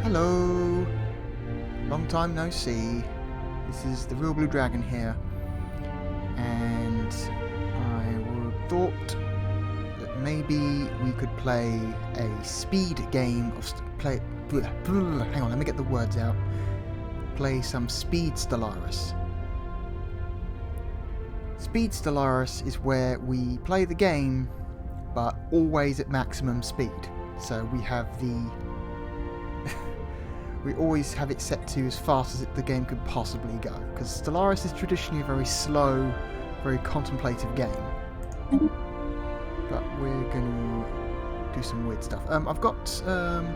Hello! Long time no see. This is the Therealbluedragon here, and I thought that maybe we could play a speed game of hang on, let me get the words out. Play some Speed Stellaris. Speed Stellaris is where we play the game, but always at maximum speed. So we have we always have it set to as fast as the game could possibly go, because Stellaris is traditionally a very slow, very contemplative game. But we're going to do some weird stuff. I've got some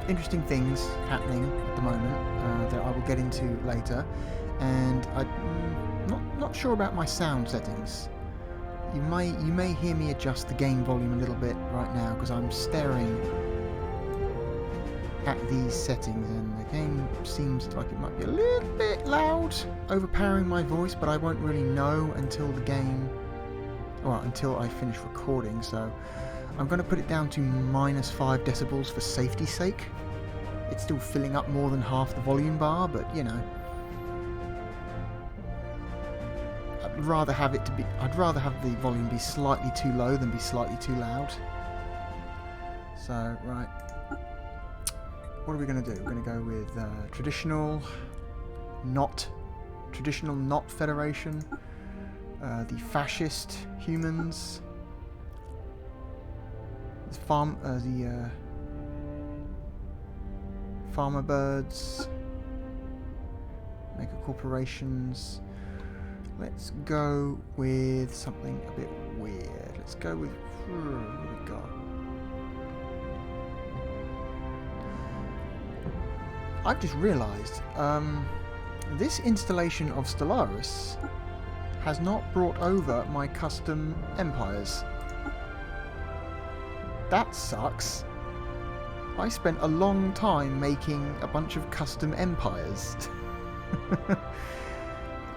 interesting things happening at the moment that I will get into later, and I'm not sure about my sound settings. You may hear me adjust the game volume a little bit right now because I'm staring at these settings and the game seems like it might be a little bit loud, overpowering my voice, but I won't really know until until I finish recording. So I'm going to put it down to -5 decibels for safety's sake. It's still filling up more than half the volume bar, but you know, I'd rather have the volume be slightly too low than be slightly too loud. So right, what are we going to do? We're going to go with traditional, not Federation, the fascist humans, the farmer birds, maker corporations. Let's go with something a bit weird. Let's go with what have we got? I've just realised this installation of Stellaris has not brought over my custom empires. That sucks. I spent a long time making a bunch of custom empires.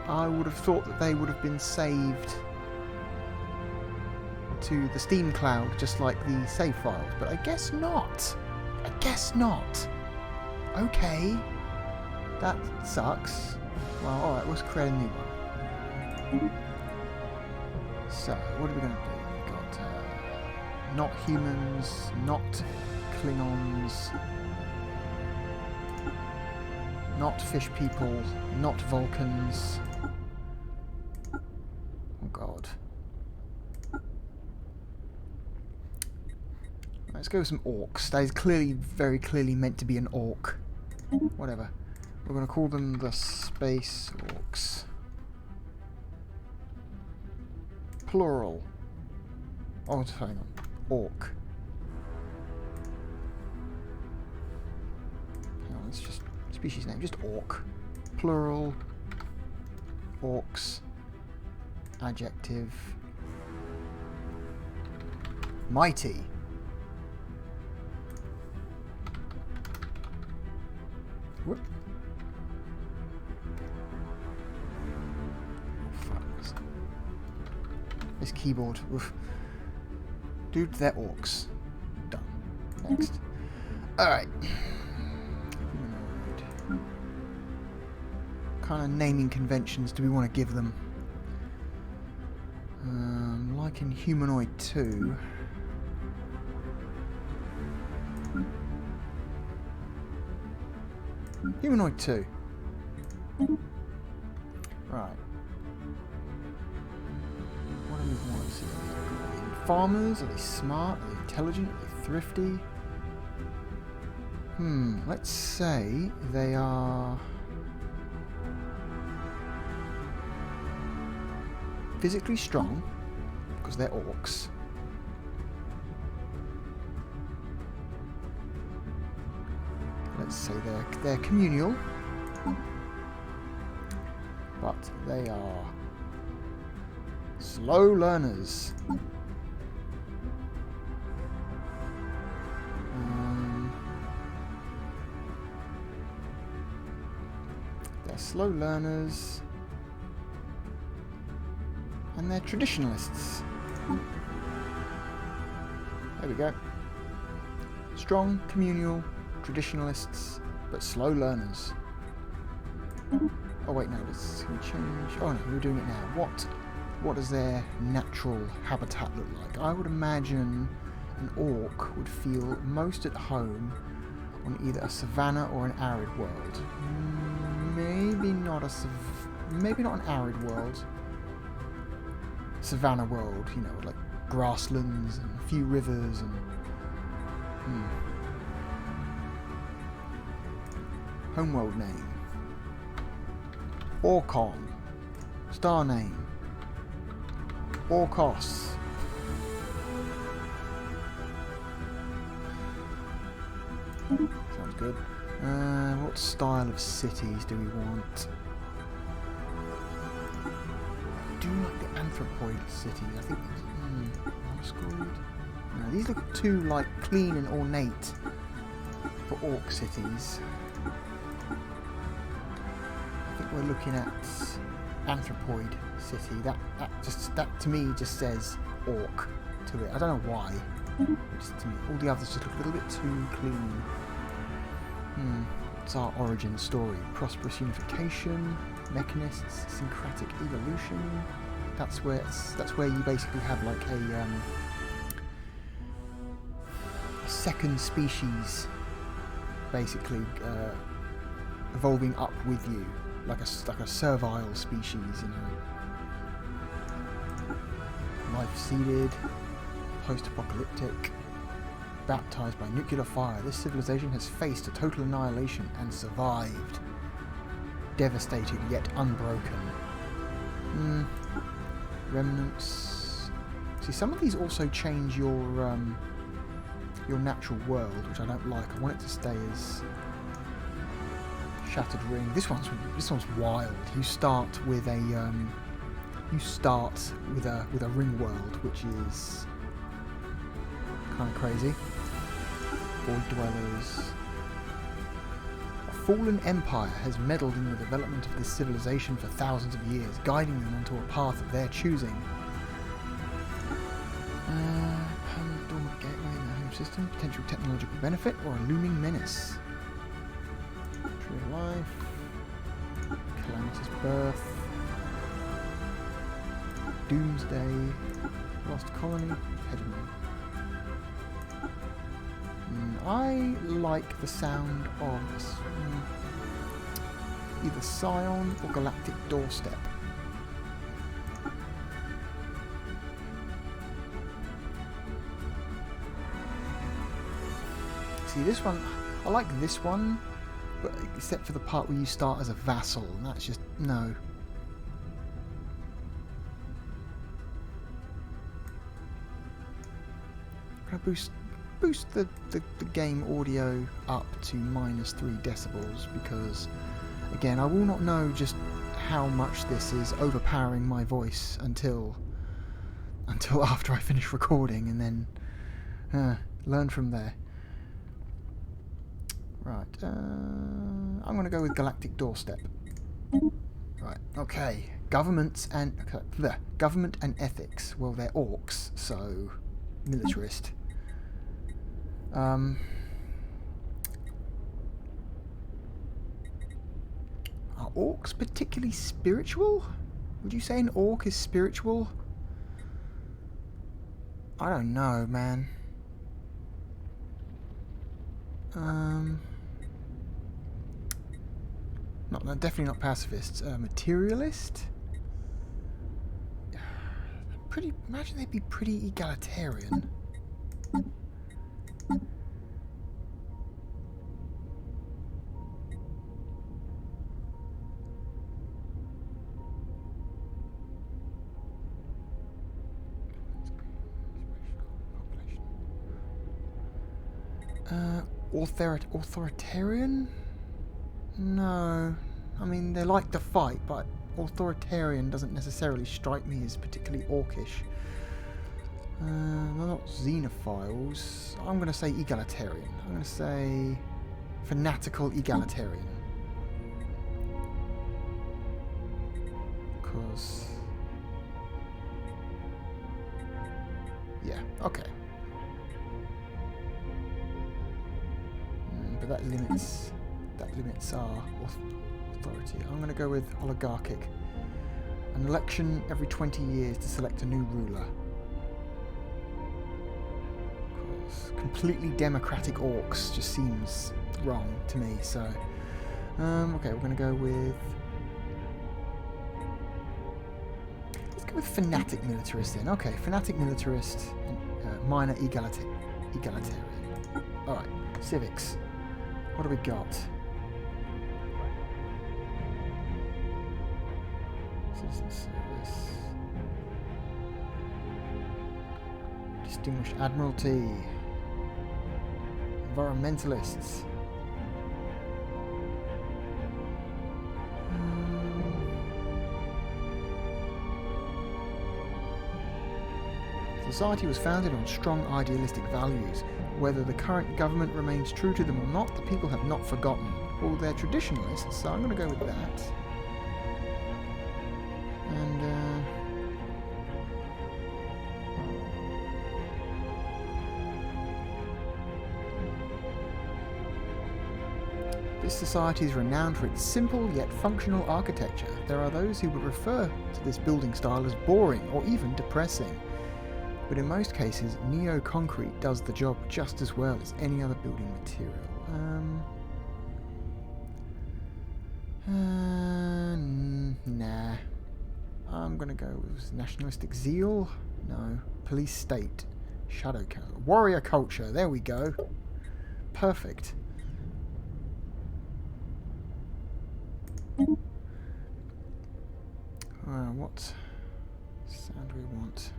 I would have thought that they would have been saved to the Steam cloud just like the save files, but I guess not. I guess not. Okay, that sucks. Well, alright, let's create a new one. So, what are we going to do? We've got not humans, not Klingons, not fish people, not Vulcans. Oh god. Let's go with some orcs. That is very clearly meant to be an orc. Whatever. We're going to call them the Space Orcs. Plural. Oh, hang on. Orc. Hang on, it's just species name. Just orc. Plural. Orcs. Adjective. Mighty. Whoop. Oh, fuck. This keyboard. Oof. Dude, they're orcs. Done. Next. Alright. What kind of naming conventions do we want to give them? Like in Humanoid 2. Humanoid 2. Right. What do we want to see? Are they farmers? Are they smart? Are they intelligent? Are they thrifty? Let's say they are physically strong, because they're orcs. Let's say they're communal, but they are slow learners. They're slow learners, and they're traditionalists. There we go. Strong, communal, traditionalists, but slow learners. Oh wait, no, let's change. Oh no, we're doing it now. What does their natural habitat look like? I would imagine an orc would feel most at home on either a savanna or an arid world. Maybe not an arid world. Savanna world, you know, like grasslands and a few rivers and homeworld name. Orcon. Star name. Orkos. Sounds good. What style of cities do we want? I do like the anthropoid city. I think it's no, these look too like clean and ornate for orc cities. I think we're looking at anthropoid city. That to me just says orc to it. I don't know why. Just to me, all the others just look a little bit too clean. It's our origin story. Prosperous unification, mechanists, syncretic evolution. That's where you basically have like a second species, basically evolving up with you, like a servile species, you know. Life seeded, post-apocalyptic. Baptized by nuclear fire, this civilization has faced a total annihilation and survived. Devastated yet unbroken. Remnants. See, some of these also change your natural world, which I don't like. I want it to stay as Shattered Ring. This one's wild. You start with a ring world, which is kind of crazy. Void dwellers. A fallen empire has meddled in the development of this civilization for thousands of years, guiding them onto a path of their choosing. Permanent dormant gateway in the home system, potential technological benefit, or a looming menace. Tree of life. Calamitous birth. Doomsday. Lost colony. Hegemony. I like the sound of either Scion or Galactic Doorstep. See, this one, I like this one, but except for the part where you start as a vassal, and that's just, no. Can I boost the game audio up to -3 decibels, because again I will not know just how much this is overpowering my voice until after I finish recording, and then learn from there. Right, I'm going to go with Galactic Doorstep. Right, okay. Government and ethics. Well, they're orcs, so militarist. Are orcs particularly spiritual? Would you say an orc is spiritual? I don't know, man. Definitely not pacifists. Materialist? Imagine they'd be pretty egalitarian. Authoritarian? No. I mean, they like to fight, but authoritarian doesn't necessarily strike me as particularly orcish. They're not xenophiles. I'm going to say egalitarian. I'm going to say fanatical egalitarian. Because... yeah, okay. but that limits our authority. I'm going to go with oligarchic. An election every 20 years to select a new ruler. Of course, completely democratic orcs just seems wrong to me. So, okay, we're going to go with. With fanatic militarist then. Okay, fanatic militarist and minor egalitarian. Alright, civics. What do we got? Citizen service. Distinguished admiralty. Environmentalists. Society was founded on strong idealistic values. Whether the current government remains true to them or not, the people have not forgotten. Well, they're traditionalists, so I'm going to go with that. And, this society is renowned for its simple yet functional architecture. There are those who would refer to this building style as boring or even depressing. But in most cases, neo-concrete does the job just as well as any other building material. Nah. I'm gonna go with nationalistic zeal. No. Police state. Shadow castle. Warrior culture. There we go. Perfect. What sound do we want?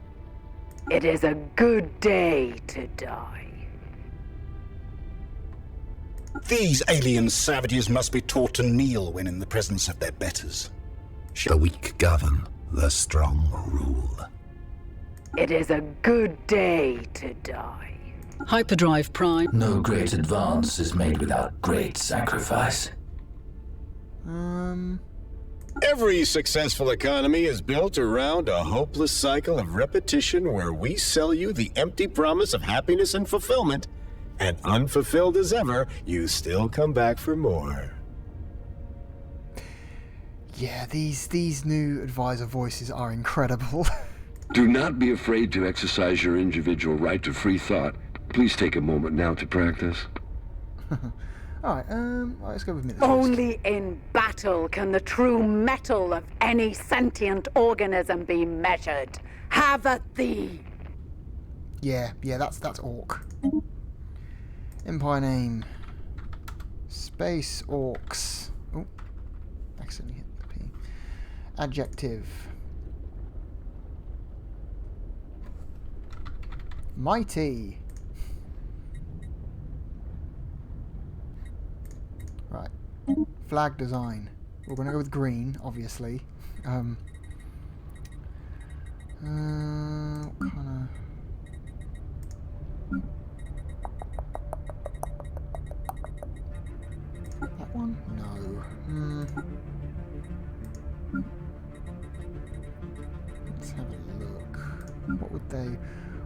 It is a good day to die. These alien savages must be taught to kneel when in the presence of their betters. The weak govern, the strong rule. It is a good day to die. Hyperdrive Prime. No great advance is made without great sacrifice. Every successful economy is built around a hopeless cycle of repetition where we sell you the empty promise of happiness and fulfillment, and unfulfilled as ever, you still come back for more. Yeah, these new advisor voices are incredible. Do not be afraid to exercise your individual right to free thought. Please take a moment now to practice. Alright, let's go with militarist. Only in battle can the true metal of any sentient organism be measured. Have at thee! Yeah, that's orc. Empire name. Space Orks. Oh, accidentally hit the P. Adjective. Mighty. Right. Flag design. We're going to go with green, obviously. What kind of... That one? No. Let's have a look. What would they...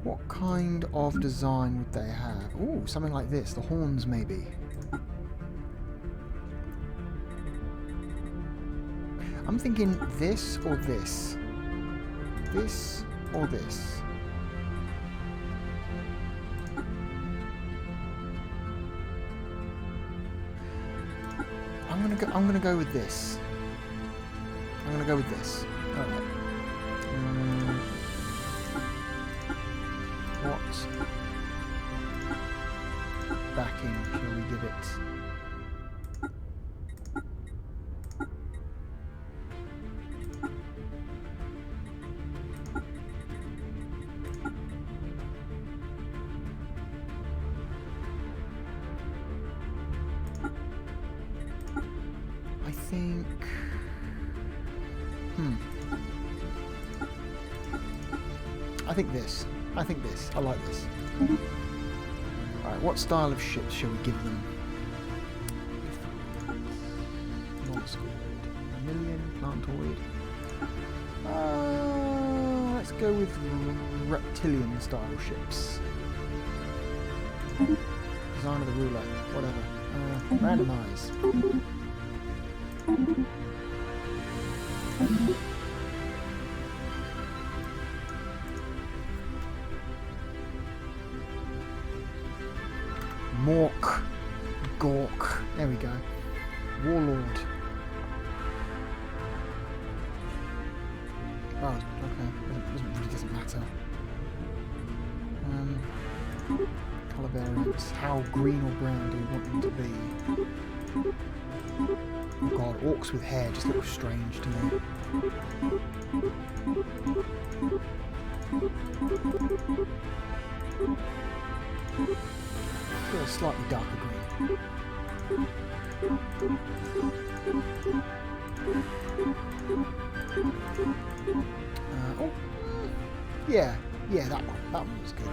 What kind of design would they have? Ooh, something like this. The horns, maybe. I'm thinking this or this. This or this. I'm gonna go with this. I'm gonna go with this. Alright. What backing shall we give it? I think... I think this. I think this. I like this. Alright, what style of ships shall we give them? Non-squid. Mammalian, plantoid. Let's go with reptilian style ships. Design of the ruler. Whatever. Randomize. Mork. Gork. There we go. Warlord. Oh, okay. Really doesn't matter. Colour variants. How green or brown do we want them to be? Oh god, orcs with hair just look strange to me. Feel slightly darker green. Oh, yeah, that one was good.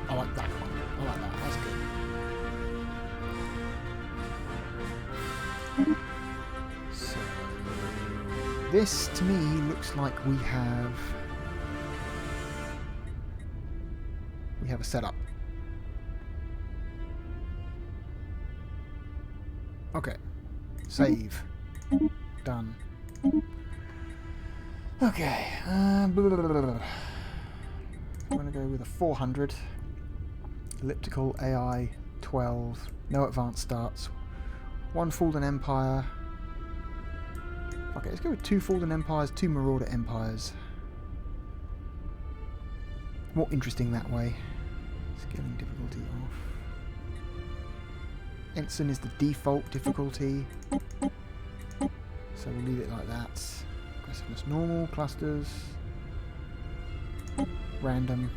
I like that one. I like that. That's good. So this to me looks like we have a setup. Okay. Save. Done. Okay. I'm going to go with a 400. Elliptical AI 12. No advanced starts. 1 Fallen Empire. Okay, let's go with 2 Fallen Empires, 2 Marauder Empires. More interesting that way. Scaling difficulty off. Ensign is the default difficulty, so we'll leave it like that. Aggressiveness normal, clusters, random.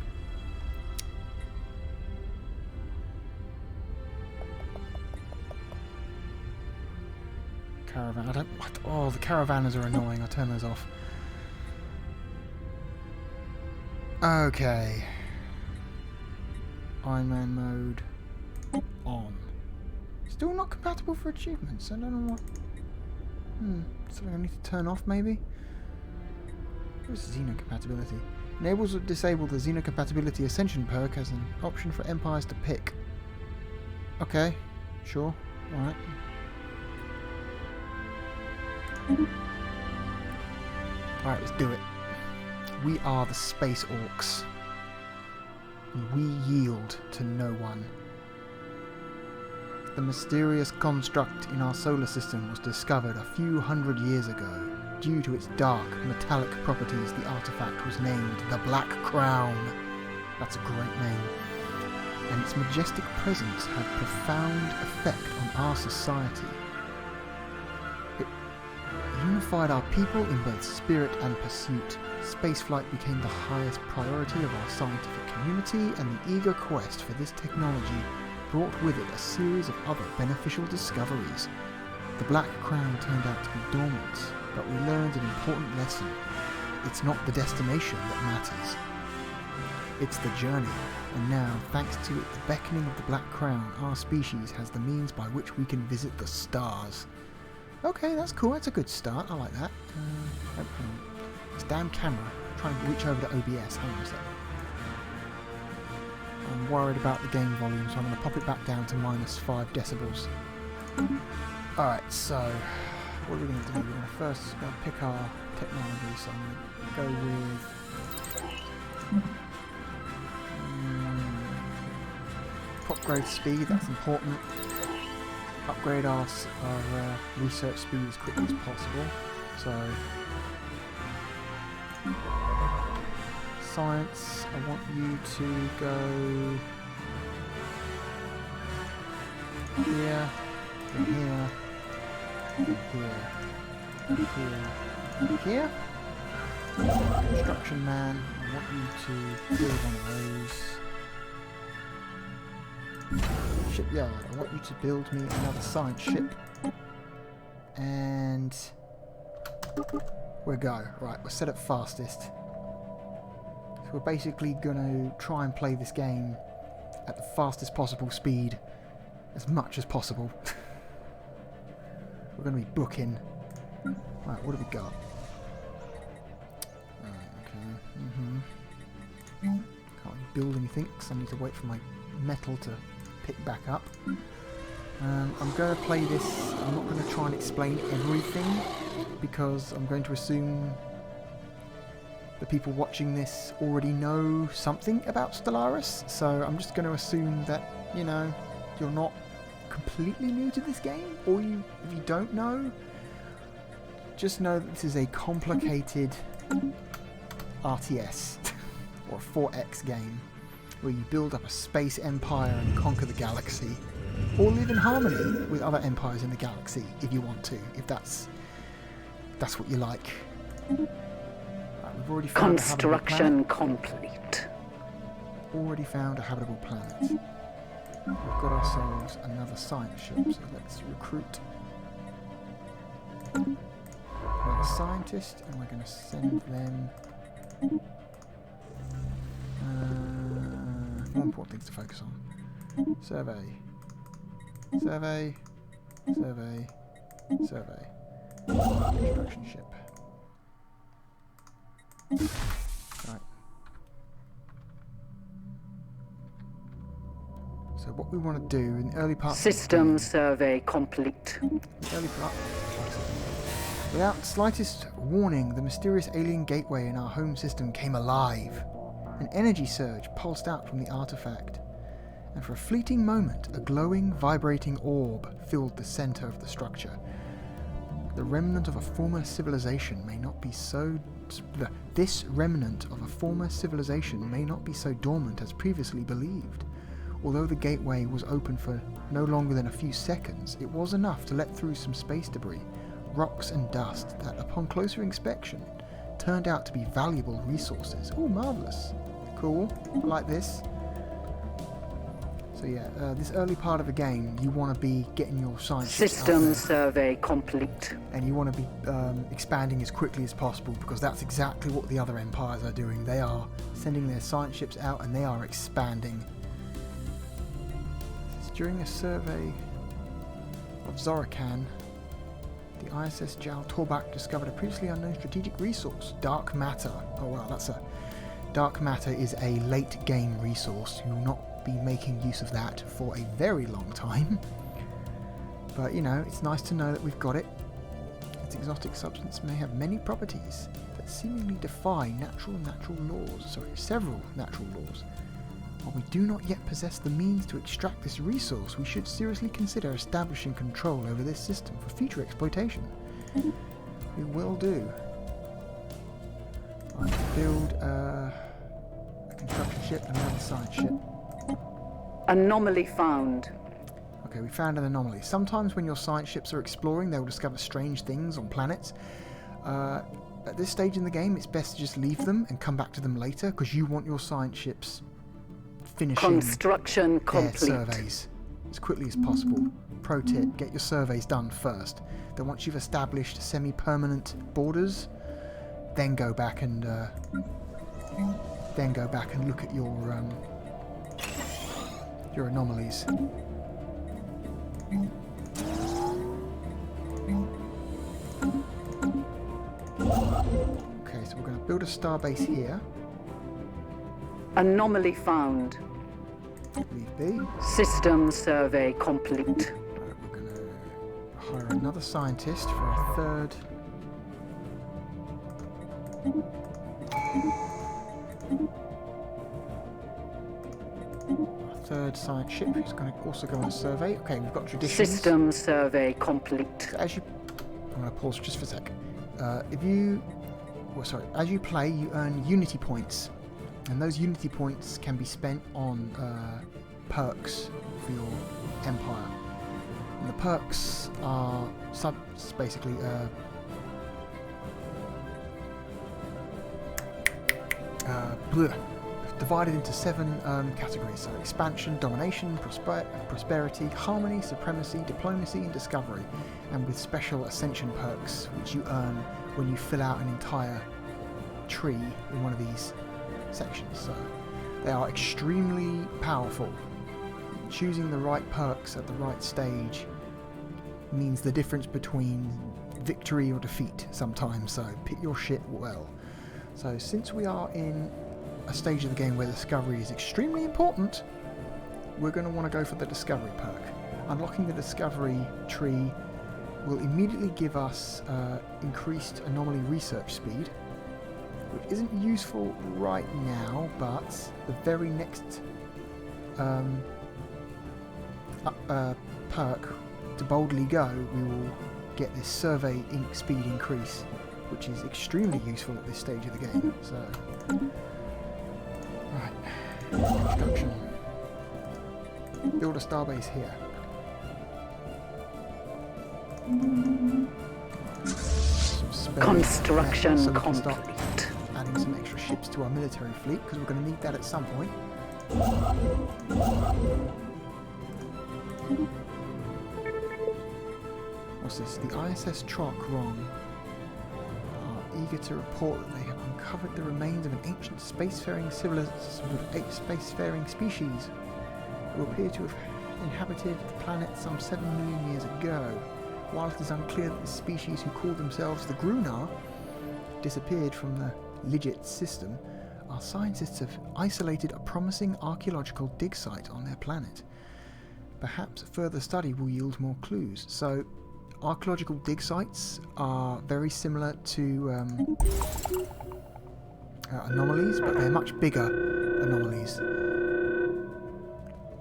Caravan. Oh, the caravanners are annoying. I'll turn those off. Okay. Iron Man mode on. Still not compatible for achievements. I don't know what. Something I need to turn off maybe? Where's xenocompatibility? Enables or disable the xenocompatibility ascension perk as an option for empires to pick. Okay, sure. Alright. Alright, let's do it. We are the space orcs. And we yield to no one. The mysterious construct in our solar system was discovered a few hundred years ago. Due to its dark, metallic properties, the artifact was named the Black Crown. That's a great name. And its majestic presence had profound effect on our society. It unified our people in both spirit and pursuit. Spaceflight became the highest priority of our scientific community, and the eager quest for this technology brought with it a series of other beneficial discoveries. The Black Crown turned out to be dormant, but we learned an important lesson. It's not the destination that matters. It's the journey, and now, thanks to the beckoning of the Black Crown, our species has the means by which we can visit the stars. Okay, that's cool, that's a good start, I like that. This damn camera, trying to reach over to OBS, hang on a second. I'm worried about the game volume, so I'm going to pop it back down to -5 decibels. Alright, so what are we going to do? We're going to first pick our technology, so I'm going to go with upgrade speed, that's important. Upgrade our research speed as quickly as possible. So science, I want you to go here, and here, and here, and here, and here. Construction man, I want you to build one of those. Shipyard, I want you to build me another science ship. And we'll go. Right, we're set at fastest. So we're basically going to try and play this game at the fastest possible speed, as much as possible. We're going to be booking Right, what have we got? Okay. Can't build anything because I need to wait for my metal to pick back up. I'm going to play this. I'm not going to try and explain everything because I'm going to assume the people watching this already know something about Stellaris. So I'm just going to assume that, you know, you're not completely new to this game, or if you don't know, just know that this is a complicated RTS or a 4X game where you build up a space empire and conquer the galaxy, or live in harmony with other empires in the galaxy if you want to, if that's what you like. Right, we've already found Construction complete. Already found a habitable planet. We've got ourselves another science ship, so let's recruit another scientist, and we're going to send them more important things to focus on. Survey. Survey. Survey. Survey. Construction ship. Right. So what we want to do in the early part... System survey complete. The early part... Without slightest warning, the mysterious alien gateway in our home system came alive. An energy surge pulsed out from the artifact, and for a fleeting moment, a glowing, vibrating orb filled the center of the structure. The remnant of a former civilization may not be so... This remnant of a former civilization may not be so dormant as previously believed. Although the gateway was open for no longer than a few seconds, it was enough to let through some space debris, rocks and dust that, upon closer inspection, turned out to be valuable resources. Oh, marvellous. Cool. I like this. So yeah, this early part of the game, you want to be getting your science System survey complete. and you want to be expanding as quickly as possible, because that's exactly what the other empires are doing. They are sending their science ships out and they are expanding. During a survey of Zorakan, the ISS Jal Torbak discovered a previously unknown strategic resource, dark matter. Oh wow, that's a... Dark matter is a late game resource. You will not be making use of that for a very long time. But you know, it's nice to know that we've got it. Its exotic substance may have many properties that seemingly defy several natural laws. While we do not yet possess the means to extract this resource, we should seriously consider establishing control over this system for future exploitation. We will do. Right, build a construction ship and another science ship. Anomaly found. Okay, we found an anomaly. Sometimes when your science ships are exploring, they'll discover strange things on planets. At this stage in the game, it's best to just leave them and come back to them later, because you want your science ships finishing Construction complete. surveys as quickly as possible. Pro tip, get your surveys done first. Then once you've established semi-permanent borders, then go back and look at your anomalies. Okay, so we're going to build a starbase here. Anomaly found. Leave be. System survey complete. Right, we're going to hire another scientist for a third science ship who's going to also go on a survey. Okay, we've got traditions. System survey complete. So I'm going to pause just for a sec. As you play, you earn unity points, and those unity points can be spent on perks for your empire. And the perks are basically divided into 7 categories. So expansion, domination, prosperity, harmony, supremacy, diplomacy, and discovery. And with special ascension perks, which you earn when you fill out an entire tree in one of these sections. So they are extremely powerful. Choosing the right perks at the right stage means the difference between victory or defeat sometimes, so pick your shit well. So since we are in a stage of the game where discovery is extremely important, we're going to want to go for the discovery perk. Unlocking the discovery tree will immediately give us increased anomaly research speed, which isn't useful right now, but the very next perk, to boldly go, we will get this survey speed increase, which is extremely useful at this stage of the game. So, right, construction. Build a starbase here. Some spare Construction so we can start complete. adding some extra ships to our military fleet, because we're going to need that at some point. What's this? The ISS Ron are eager to report that they have uncovered the remains of an ancient spacefaring species who appear to have inhabited the planet some 7 million years ago. While it is unclear that the species, who call themselves the Grunar, disappeared from the Ligit system, our scientists have isolated a promising archaeological dig site on their planet. Perhaps further study will yield more clues. So, archaeological dig sites are very similar to anomalies, but they're much bigger anomalies.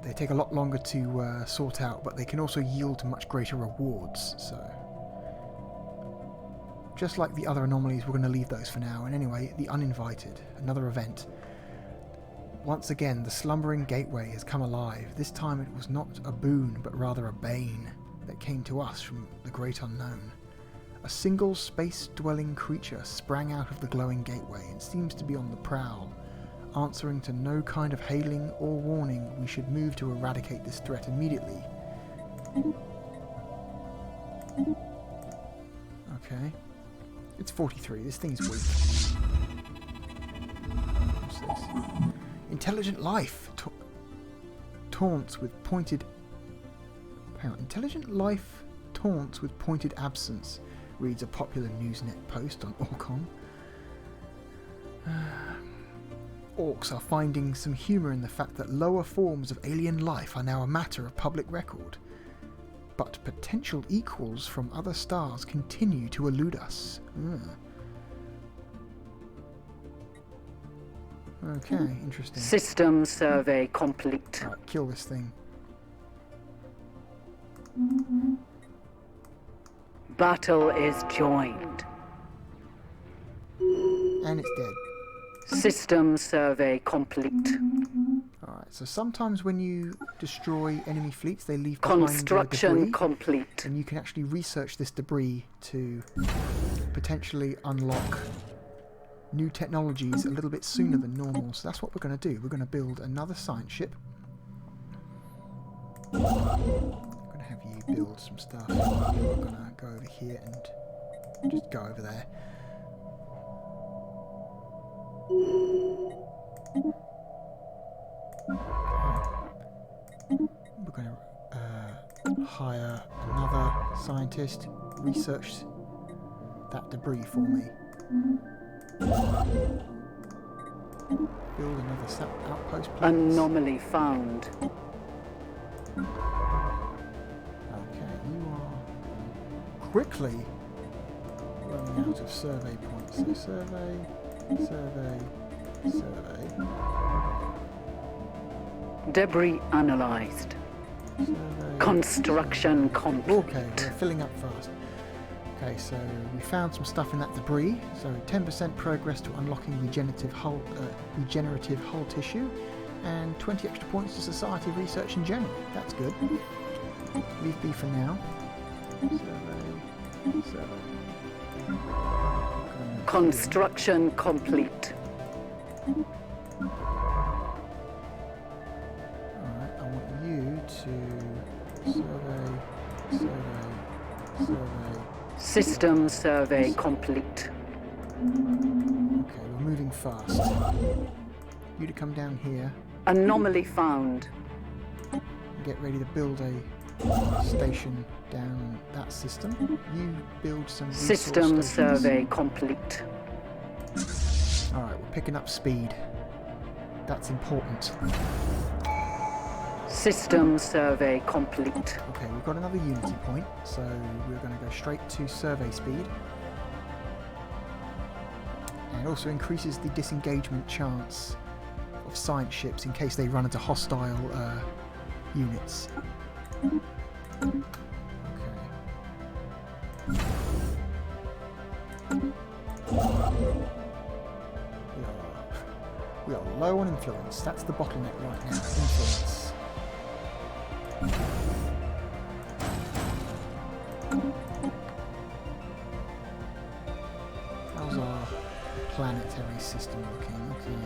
They take a lot longer to sort out, but they can also yield much greater rewards. So, just like the other anomalies, we're going to leave those for now. And anyway, the Uninvited, another event. Once again, the slumbering gateway has come alive. This time it was not a boon, but rather a bane that came to us from the great unknown. A single space-dwelling creature sprang out of the glowing gateway and seems to be on the prowl. Answering to no kind of hailing or warning, we should move to eradicate this threat immediately. Okay. It's 43. This thing's weak. What's this? Intelligent life taunts with pointed... Hang on. Intelligent life taunts with pointed absence, reads a popular Newsnet post on Orcon. Orks are finding some humour in the fact that lower forms of alien life are now a matter of public record. But potential equals from other stars continue to elude us. Okay, interesting. System survey complete. Right, kill this thing. Battle is joined. And it's dead. System survey complete. Alright, so sometimes when you destroy enemy fleets, they leave behind Construction debris, complete. and you can actually research this debris to potentially unlock new technologies a little bit sooner than normal. So that's what we're going to do. We're going to build another science ship. I'm going to have you build some stuff. We're going to go over here and just go over there. We're going to hire another scientist, research that debris for me. Build another outpost, please. Anomaly found. Okay, you are quickly running out of survey points. So survey, survey, survey. Debris analyzed. Survey. Construction complete. Okay, we're filling up fast. Okay, so we found some stuff in that debris. So 10% progress to unlocking regenerative hull tissue, and 20 extra points to society research in general. That's good. Leave B for now. Survey, survey. Construction complete. Alright, I want you to survey, survey, survey. System survey complete. Okay, we're moving fast. You to come down here Anomaly found. and get ready to build a station down that system. You build some resource System stations. survey complete. Alright, we're picking up speed. That's important. System survey complete. Okay, we've got another unity point, so we're going to go straight to survey speed. And it also increases the disengagement chance of science ships in case they run into hostile units. Okay. We are low on influence. That's the bottleneck right now. Influence. How's our planetary system looking? Okay.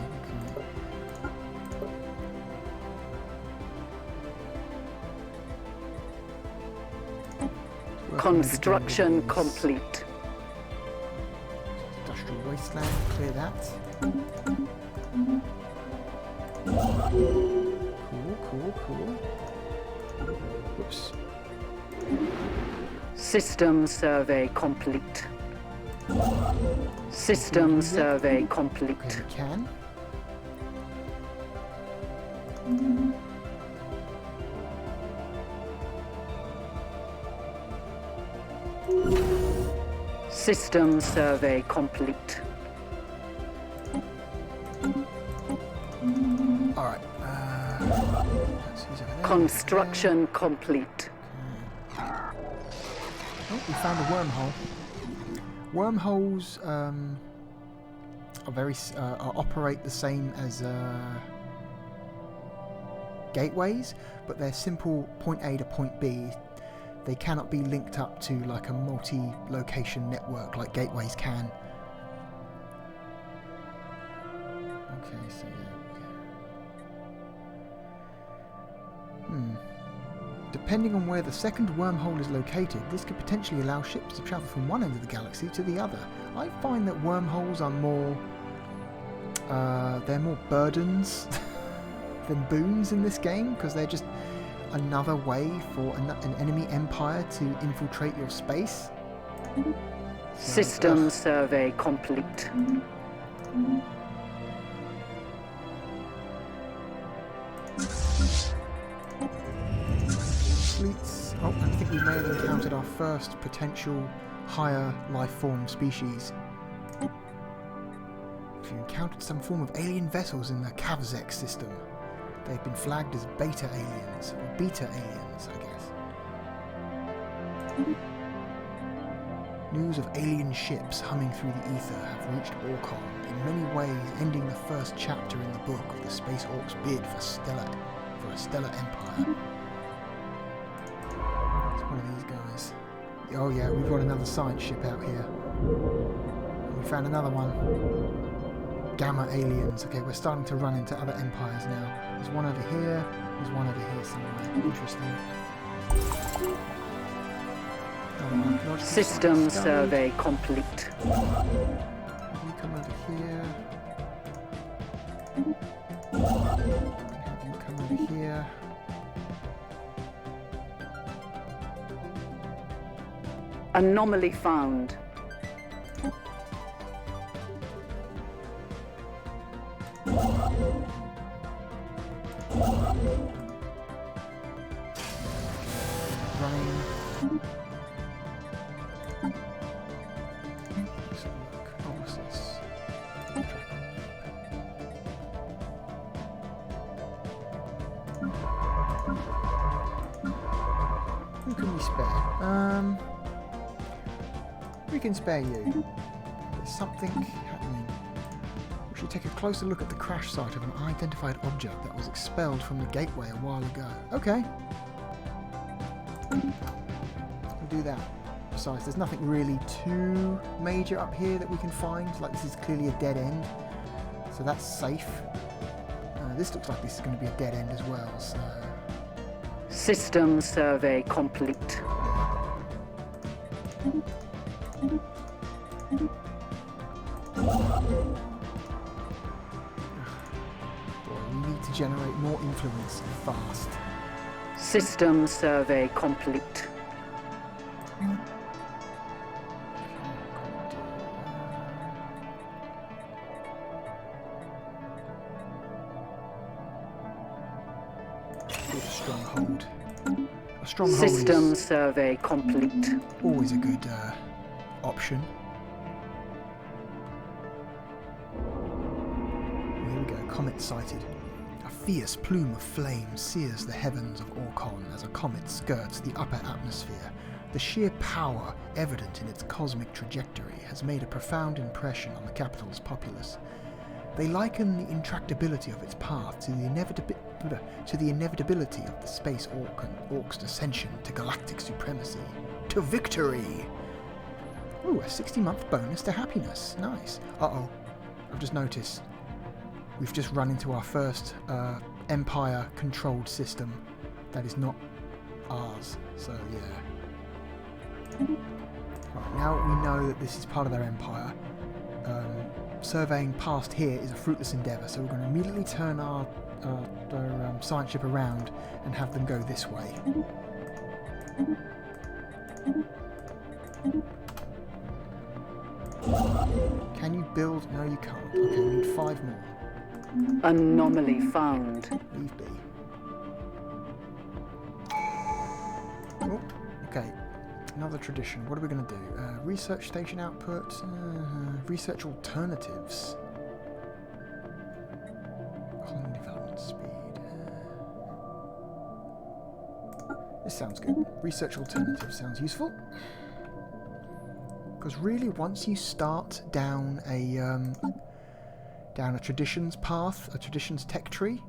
Construction complete. Industrial wasteland, clear that. Cool. Whoops. System survey complete. System survey complete. Okay, we can. System survey complete. Alright. Construction complete. Oh, we found a wormhole. Wormholes are operate the same as gateways, but they're simple point A to point B. They cannot be linked up to like a multi-location network like gateways can. Okay, so yeah. Depending on where the second wormhole is located, this could potentially allow ships to travel from one end of the galaxy to the other. I find that wormholes are more they're more burdens than boons in this game, because they're just another way for an enemy empire to infiltrate your space. System survey complete. Fleets. Oh, I think we may have encountered our first potential higher life form species. If you encountered some form of alien vessels in the Kavzek system, they've been flagged as beta aliens, or beta aliens, I guess. News of alien ships humming through the ether have reached Orkon, in many ways ending the first chapter in the book of the Space Orks' bid for a stellar empire. It's one of these guys. Oh yeah, we've got another science ship out here. And we found another one. Gamma aliens. Okay, we're starting to run into other empires now. There's one over here. There's one over here somewhere. Interesting. System survey complete. You come over here. Have you come over here. Anomaly found. Running. Oh, what's this? Who can we spare? We can spare you. There's something happening. We should take a closer look at the crash site of an unidentified object that was expelled from the gateway a while ago. Okay. We'll do that. Besides, there's nothing really too major up here that we can find. Like, this is clearly a dead end, so that's safe. This looks like this is going to be a dead end as well, so... System survey complete. Boy, we need to generate more influence fast. System survey complete. Good stronghold. A stronghold System is survey complete. always a good option. Here we go. Comet sighted. A fierce plume of flame sears the heavens of Orkon as a comet skirts the upper atmosphere. The sheer power evident in its cosmic trajectory has made a profound impression on the capital's populace. They liken the intractability of its path to the inevitability of the space Orks' ascension to galactic supremacy. To victory! Ooh, a 60-month bonus to happiness. Nice. Uh-oh. I've just noticed. We've just run into our first Empire-controlled system that is not ours. So, yeah. Right, now we know that this is part of their Empire. Surveying past here is a fruitless endeavour, so we're going to immediately turn our science ship around and have them go this way. Can you build? No, you can't. Okay, we need 5 more. Anomaly found. Leave be. Oh, okay. Another tradition. What are we going to do? Research station output. Research alternatives. Colony development speed. This sounds good. Research alternatives sounds useful. Because really, once you start down a traditions path, a traditions tech tree,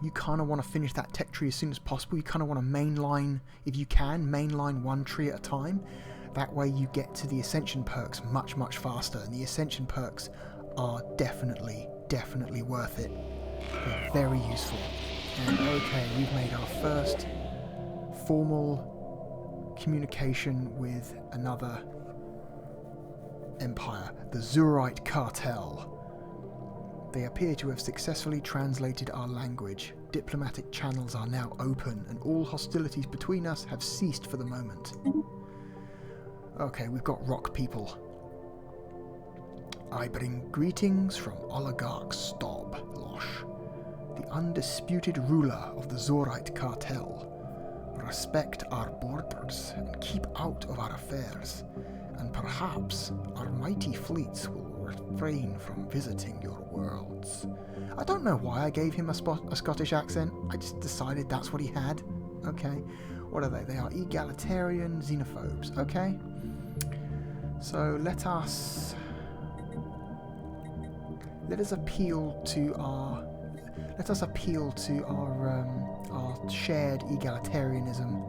you kind of want to finish that tech tree as soon as possible. You kind of want to mainline, if you can, mainline one tree at a time. That way you get to the ascension perks much, much faster. And the ascension perks are definitely worth it. They're very useful. And okay, we've made our first formal communication with another empire, the Zurite Cartel. They appear to have successfully translated our language. Diplomatic channels are now open, and all hostilities between us have ceased for the moment. Okay, we've got rock people. I bring greetings from Oligarch Stob Losh, the undisputed ruler of the Zurite Cartel. Respect our borders and keep out of our affairs, and perhaps our mighty fleets will refrain from visiting your worlds. I don't know why I gave him a Scottish accent. I just decided that's what he had. Okay. What are they? They are egalitarian xenophobes. Okay. So let us appeal to our shared egalitarianism.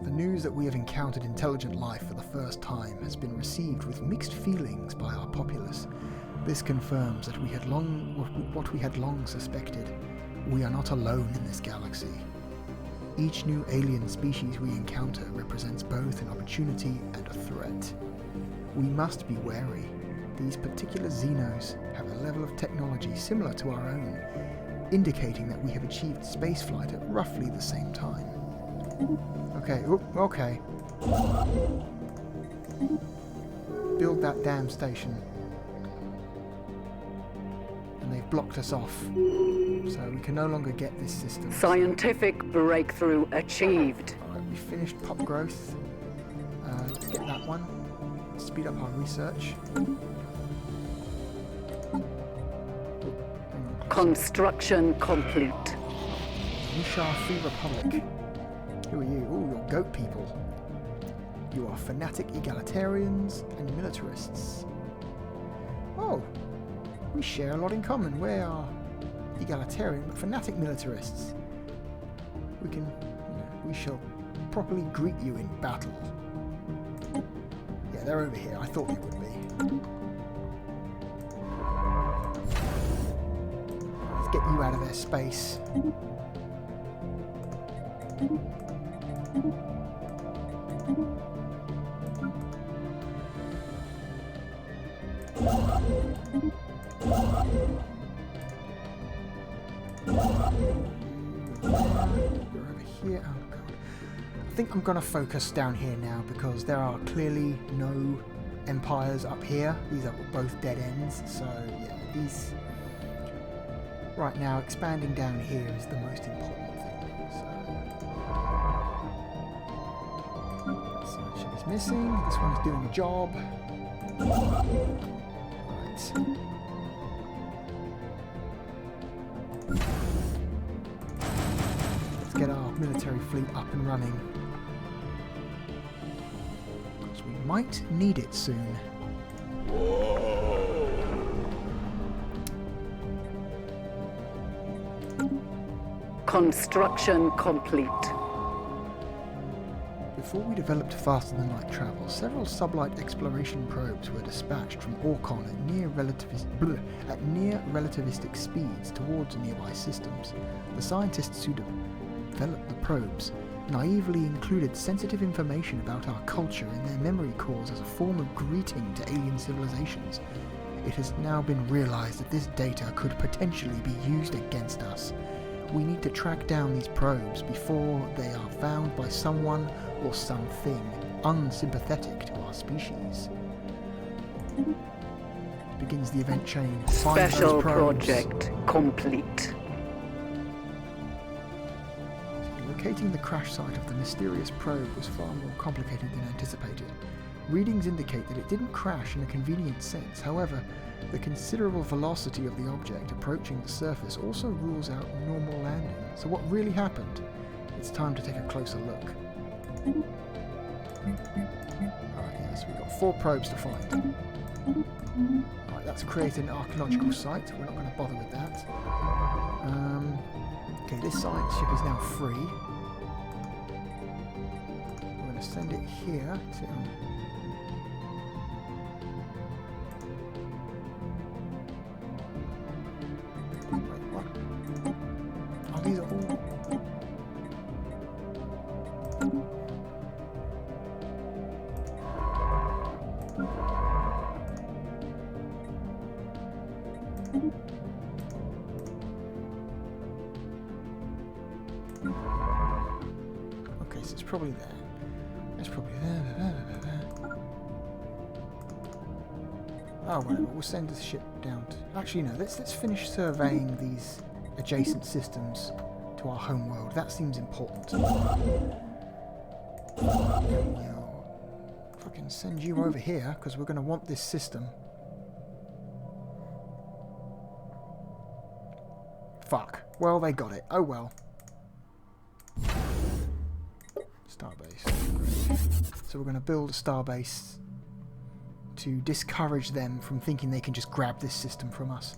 The news that we have encountered intelligent life for the first time has been received with mixed feelings by our populace. This confirms that what we had long suspected. We are not alone in this galaxy. Each new alien species we encounter represents both an opportunity and a threat. We must be wary. These particular Xenos have a level of technology similar to our own, indicating that we have achieved spaceflight at roughly the same time. Okay, okay. Build that damn station. And they've blocked us off. So we can no longer get this system. Scientific breakthrough achieved. Alright, we finished pop growth. Let's get that one. Speed up our research. Construction complete. Nishar Free Republic. Who are you? Ooh, you're goat people. You are fanatic egalitarians and militarists. Oh, we share a lot in common. We are egalitarian but fanatic militarists. We shall properly greet you in battle. Yeah, they're over here. I thought they would be. Let's get you out of their space. here. Oh god. I think I'm going to focus down here now because there are clearly no empires up here. These are both dead ends. So yeah, these... Right now, expanding down here is the most important thing. So this ship is missing. This one's doing a job. Right. Let's get our military fleet up and running. Because we might need it soon. Construction complete. Before we developed faster than light travel, several sublight exploration probes were dispatched from Orkon at near relativistic speeds towards nearby systems. The scientists who developed the probes naively included sensitive information about our culture in their memory cores as a form of greeting to alien civilizations. It has now been realized that this data could potentially be used against us. We need to track down these probes before they are found by someone or something unsympathetic to our species. Begins the event chain. Find those Special probes. project complete. Locating the crash site of the mysterious probe was far more complicated than anticipated. Readings indicate that it didn't crash in a convenient sense. However, the considerable velocity of the object approaching the surface also rules out normal landing. So what really happened? It's time to take a closer look. Alright, yes, we've got 4 probes to find. Alright, that's created an archaeological site. We're not going to bother with that. Okay, this science ship is now free. We're going to send it here to... These are all... Okay, so it's probably there. It's probably there. Oh, whatever. We'll send the ship down to... Actually, no. Let's finish surveying these adjacent systems to our home world. That seems important. We'll fucking send you over here because we're going to want this system. Fuck. Well, they got it. Oh well. Starbase. So we're going to build a starbase to discourage them from thinking they can just grab this system from us.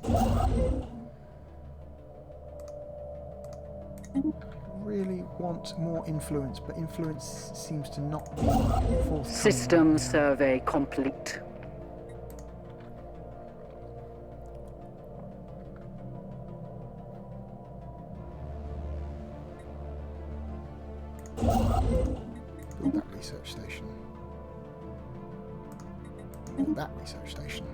Really want more influence, but influence seems to not be forthcoming. System survey complete. Build that research station. Build that research station.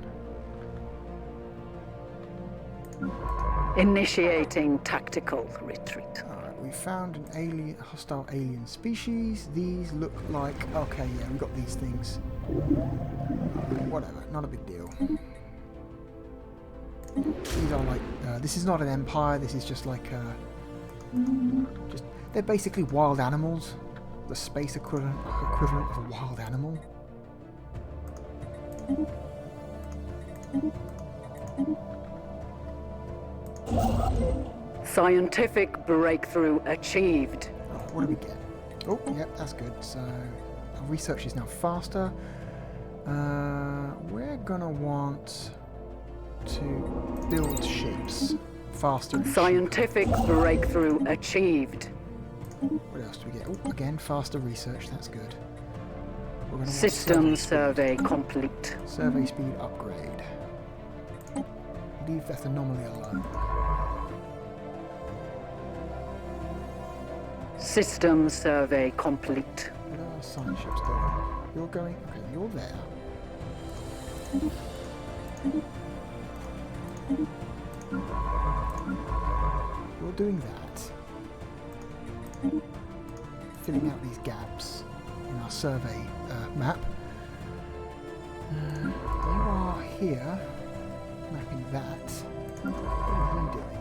Initiating tactical retreat. Alright, we found an hostile alien species. These look like... Okay, yeah, we've got these things. Whatever, not a big deal. These are like... this is not an empire, this is just like... they're basically wild animals. The space equivalent of a wild animal. Scientific breakthrough achieved. Oh, what do we get? Oh, yep, that's good. So our research is now faster. We're gonna want to build ships faster. And Scientific breakthrough achieved. What else do we get? Oh, again, faster research. That's good. We're gonna want System survey survey complete. speed. Survey speed upgrade. Leave that anomaly alone. System survey complete. What are our science ships doing? You're going... Okay, you're there. You're doing that. filling out these gaps in our survey map. You are here, mapping that. What are you doing?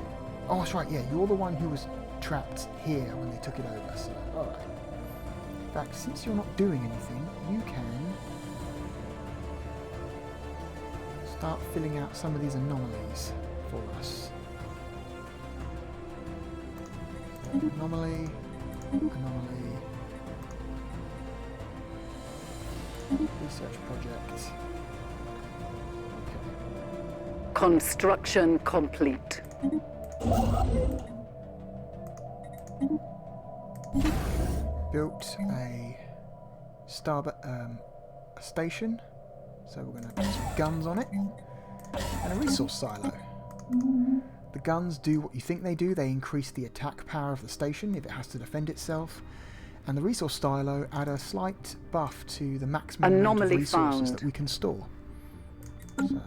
Oh, that's right, yeah, you're the one who was trapped here when they took it over, so, alright. In fact, since you're not doing anything, you can start filling out some of these anomalies for us. Anomaly, anomaly, research project. Okay. Construction complete. Built a station, so we're going to put some guns on it, and a resource silo. The guns do what you think they do. They increase the attack power of the station if it has to defend itself, and the resource silo add a slight buff to the maximum amount of resources that we can store. So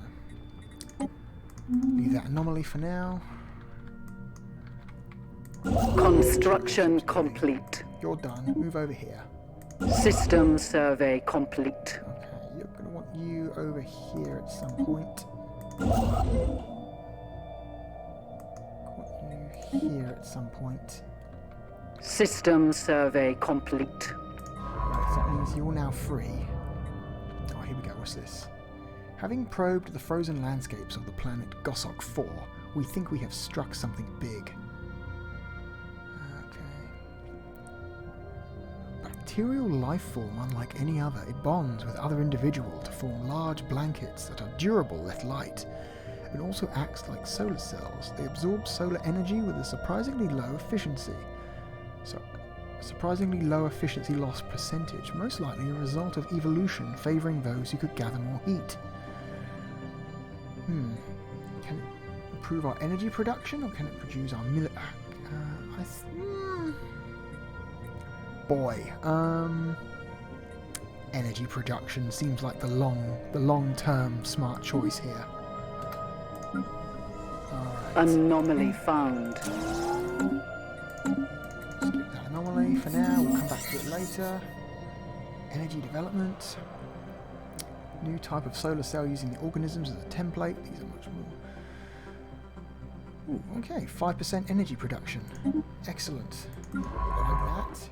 leave that anomaly for now. Construction complete. You're done. Move over here. System survey complete. Okay, you're going to want you over here at some point. Want you here at some point. System survey complete. Right, so that means you're now free. Oh, here we go. What's this? Having probed the frozen landscapes of the planet Gossok 4, we think we have struck something big. Material life form unlike any other. It bonds with other individuals to form large blankets that are durable yet light. It also acts like solar cells. They absorb solar energy with a surprisingly low efficiency. So, surprisingly low efficiency loss percentage, most likely a result of evolution favouring those who could gather more heat. Can it improve our energy production, or can it produce our energy production seems like the long-term smart choice here. Alright. Anomaly found. Skip that anomaly for now, we'll come back to it later. Energy development. New type of solar cell using the organisms as a template. These are much more. Ooh, okay, 5% energy production. Excellent. I like that.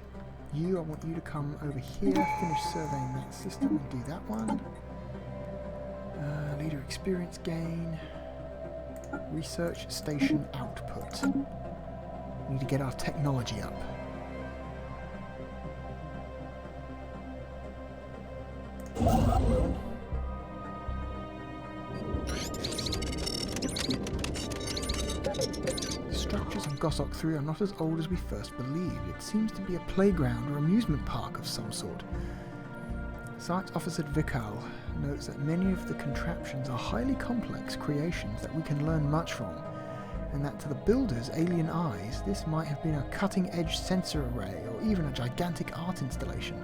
I want you to come over here, finish surveying that system and do that one. Leader experience gain. Research station output. We need to get our technology up. Structures on Gossok 3 are not as old as we first believed. It seems to be a playground or amusement park of some sort. Site Officer Vikal notes that many of the contraptions are highly complex creations that we can learn much from, and that to the builder's alien eyes, this might have been a cutting-edge sensor array or even a gigantic art installation.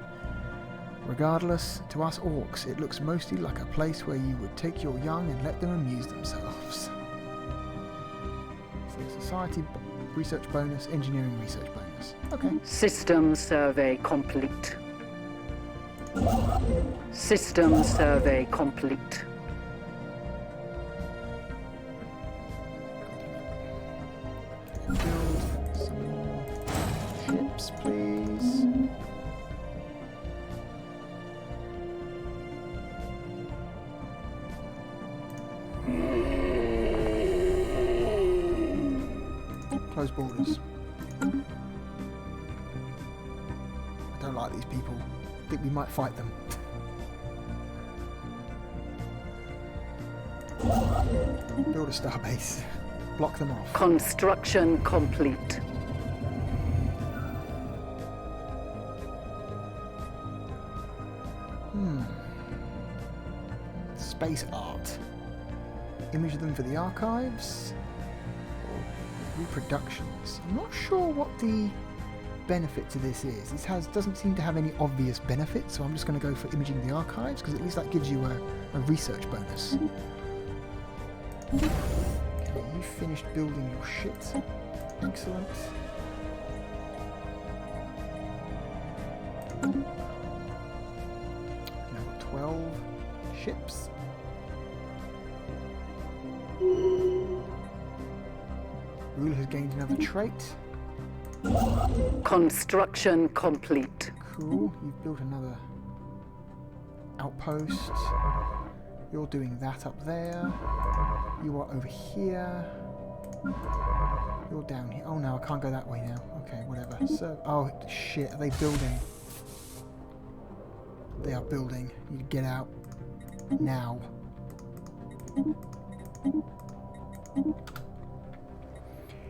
Regardless, to us orcs, it looks mostly like a place where you would take your young and let them amuse themselves. Society research bonus, engineering research bonus. Okay. System survey complete. System survey complete. Build some more ships, please. Close borders. I don't like these people. I think we might fight them. Build a starbase. Block them off. Construction complete. Space art. Image them for the archives. Reproductions. I'm not sure what the benefit to this is. This doesn't seem to have any obvious benefit, so I'm just going to go for imaging the archives, because at least that gives you a research bonus. Okay, you finished building your shit. Excellent. Now got 12 ships. Ruler has gained another trait. Construction complete. Cool. You've built another outpost. You're doing that up there. You are over here. You're down here. Oh no, I can't go that way now. Okay, whatever. So, oh shit, are they building? They are building. You get out now.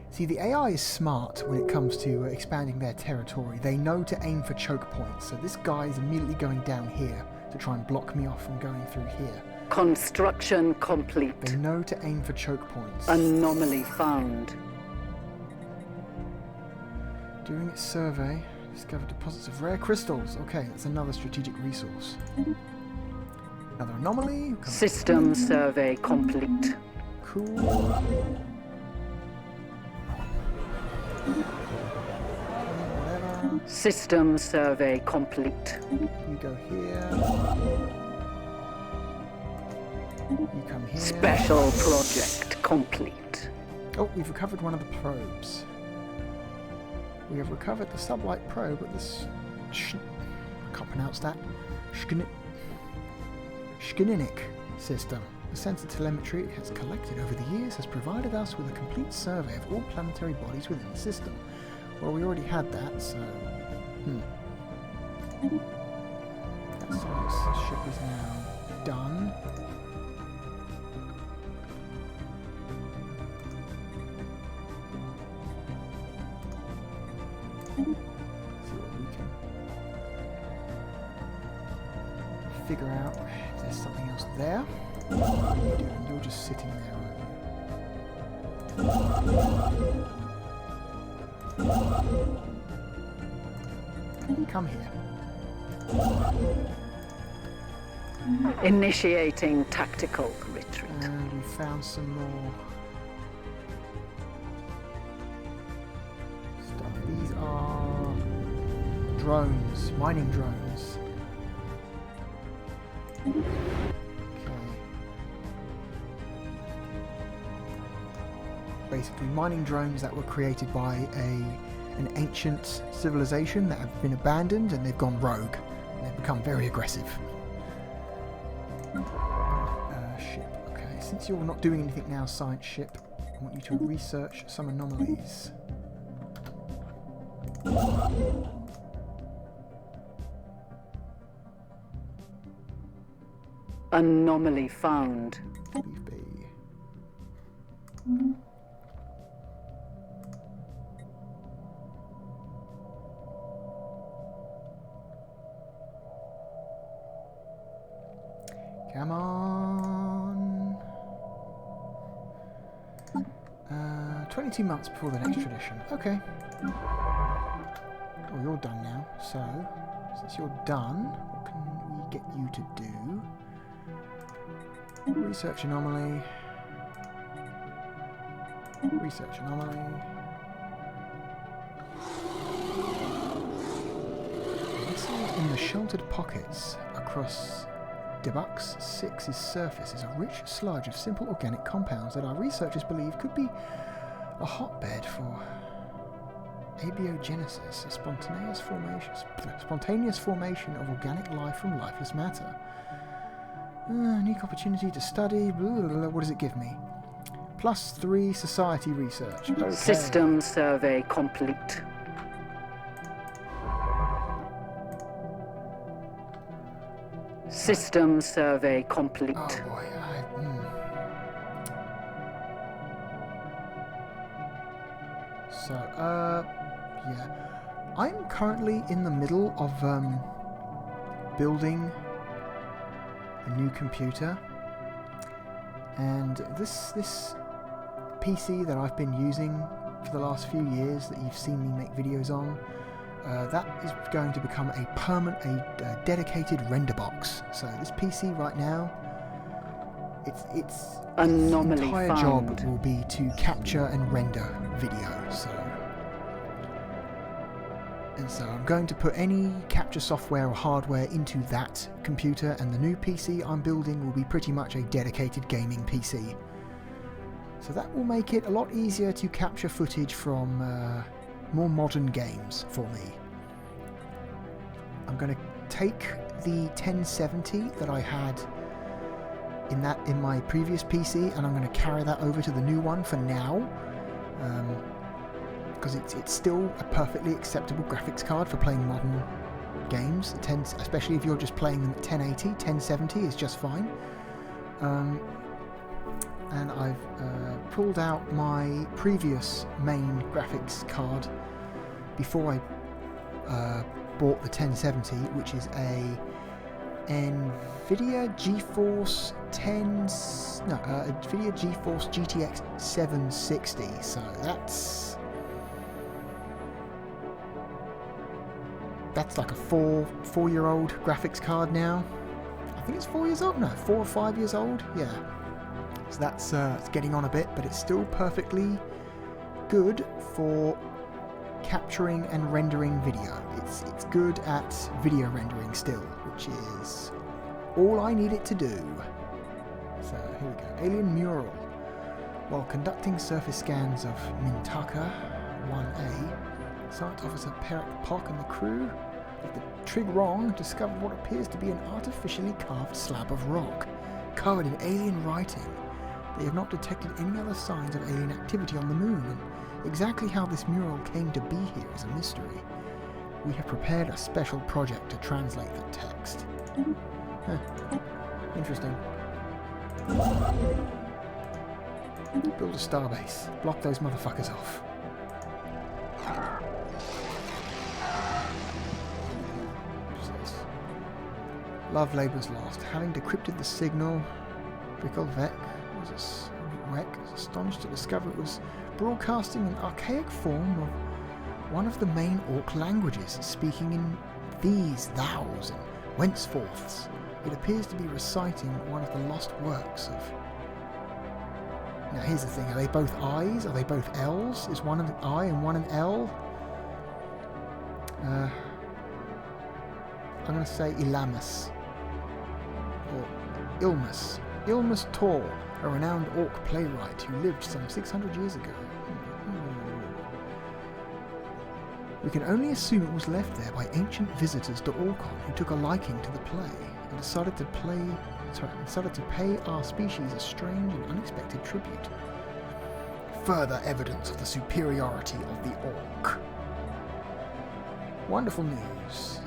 See, the AI is smart when it comes to expanding their territory. They know to aim for choke points. So this guy is immediately going down here to try and block me off from going through here. Construction complete. They know to aim for choke points. Anomaly found. During its survey, discovered deposits of rare crystals. Okay, that's another strategic resource. Another anomaly. System survey complete. Cool. Whatever. System survey complete. You go here. You come here. Special project complete. Oh, we've recovered one of the probes. We have recovered the sublight probe at this... I can't pronounce that. Shkininik system. The sensor telemetry it has collected over the years has provided us with a complete survey of all planetary bodies within the system. Well, we already had that, so... That science ship is now done. See what we can figure out. If there's something else there. What are you doing? You're just sitting there, aren't you? Come here. Initiating tactical retreat. And we found some more stuff. These are drones, mining drones. Okay. Basically, mining drones that were created by an ancient civilization that have been abandoned and they've gone rogue. And they've become very aggressive. Ship. Okay, since you're not doing anything now, science ship, I want you to research some anomalies. Anomaly found. Leave be. Come on. 22 months before the next tradition. Okay. Oh, you're done now. So, since you're done, what can we get you to do? Research anomaly. Research anomaly. Nestled in the sheltered pockets across Debux 6's surface is a rich sludge of simple organic compounds that our researchers believe could be a hotbed for abiogenesis, a spontaneous formation of organic life from lifeless matter. Unique opportunity to study. Blah, blah, blah. What does it give me? +3 society research. Okay. System survey complete. System survey complete. Oh boy, So, yeah. I'm currently in the middle of building a new computer, and this PC that I've been using for the last few years that you've seen me make videos on, that is going to become a dedicated render box. So this PC right now, its Anomaly entire found. job will be to capture and render video. So And so I'm going to put any capture software or hardware into that computer, and the new PC I'm building will be pretty much a dedicated gaming PC. So that will make it a lot easier to capture footage from more modern games for me. I'm going to take the 1070 that I had in my previous PC, and I'm going to carry that over to the new one for now, because it's still a perfectly acceptable graphics card for playing modern games, especially if you're just playing them at 1080. 1070 is just fine. And I've pulled out my previous main graphics card before I bought the 1070, which is a NVIDIA GeForce NVIDIA GeForce GTX 760. So that's like a four-year-old graphics card now. I think it's 4 years old. No, 4 or 5 years old. Yeah. So that's it's getting on a bit, but it's still perfectly good for capturing and rendering video. It's good at video rendering still, which is all I need it to do. So here we go. Alien Mural. While conducting surface scans of Mintaka 1A, Science Officer Perek Pock and the crew of the Trig Wrong discovered what appears to be an artificially carved slab of rock, covered in alien writing. They have not detected any other signs of alien activity on the moon, and exactly how this mural came to be here is a mystery. We have prepared a special project to translate the text. Interesting. Build a starbase. Block those motherfuckers off. Love labours lost. Having decrypted the signal, Brickelvec was astonished to discover it was broadcasting an archaic form of one of the main Orc languages, speaking in these, thous, and whenceforths. It appears to be reciting one of the lost works of... Now here's the thing, are they both I's? Are they both L's? Is one an I and one an L? I'm going to say Ilamus. Or Ilmus. Ilmus Tor, a renowned Orc playwright who lived some 600 years ago. We can only assume it was left there by ancient visitors to Orkon who took a liking to the play and decided to pay our species a strange and unexpected tribute. Further evidence of the superiority of the Orc. Wonderful news.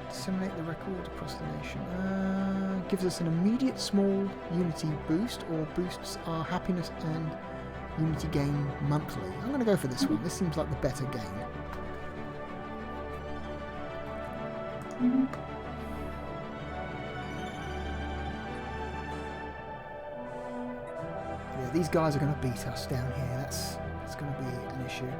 Disseminate the record across the nation. Gives us an immediate small unity boost, or boosts our happiness and unity gain monthly. I'm going to go for this one. This seems like the better game. Yeah, these guys are going to beat us down here. That's going to be an issue.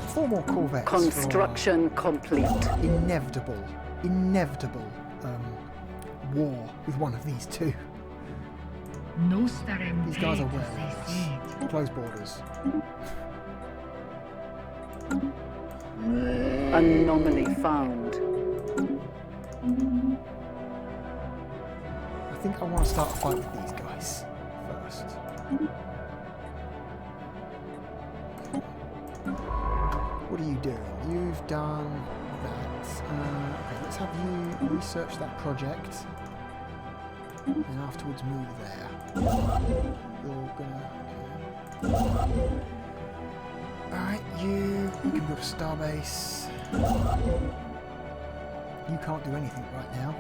Four more corvettes. Construction complete. Inevitable war with one of these two. These guys are werewolves. Close borders. Anomaly found. I think I want to start a fight with these guys first. What are you doing? You've done that. Okay, let's have you research that project and afterwards move there. You're gonna... Okay. Alright, you can build a starbase. You can't do anything right now.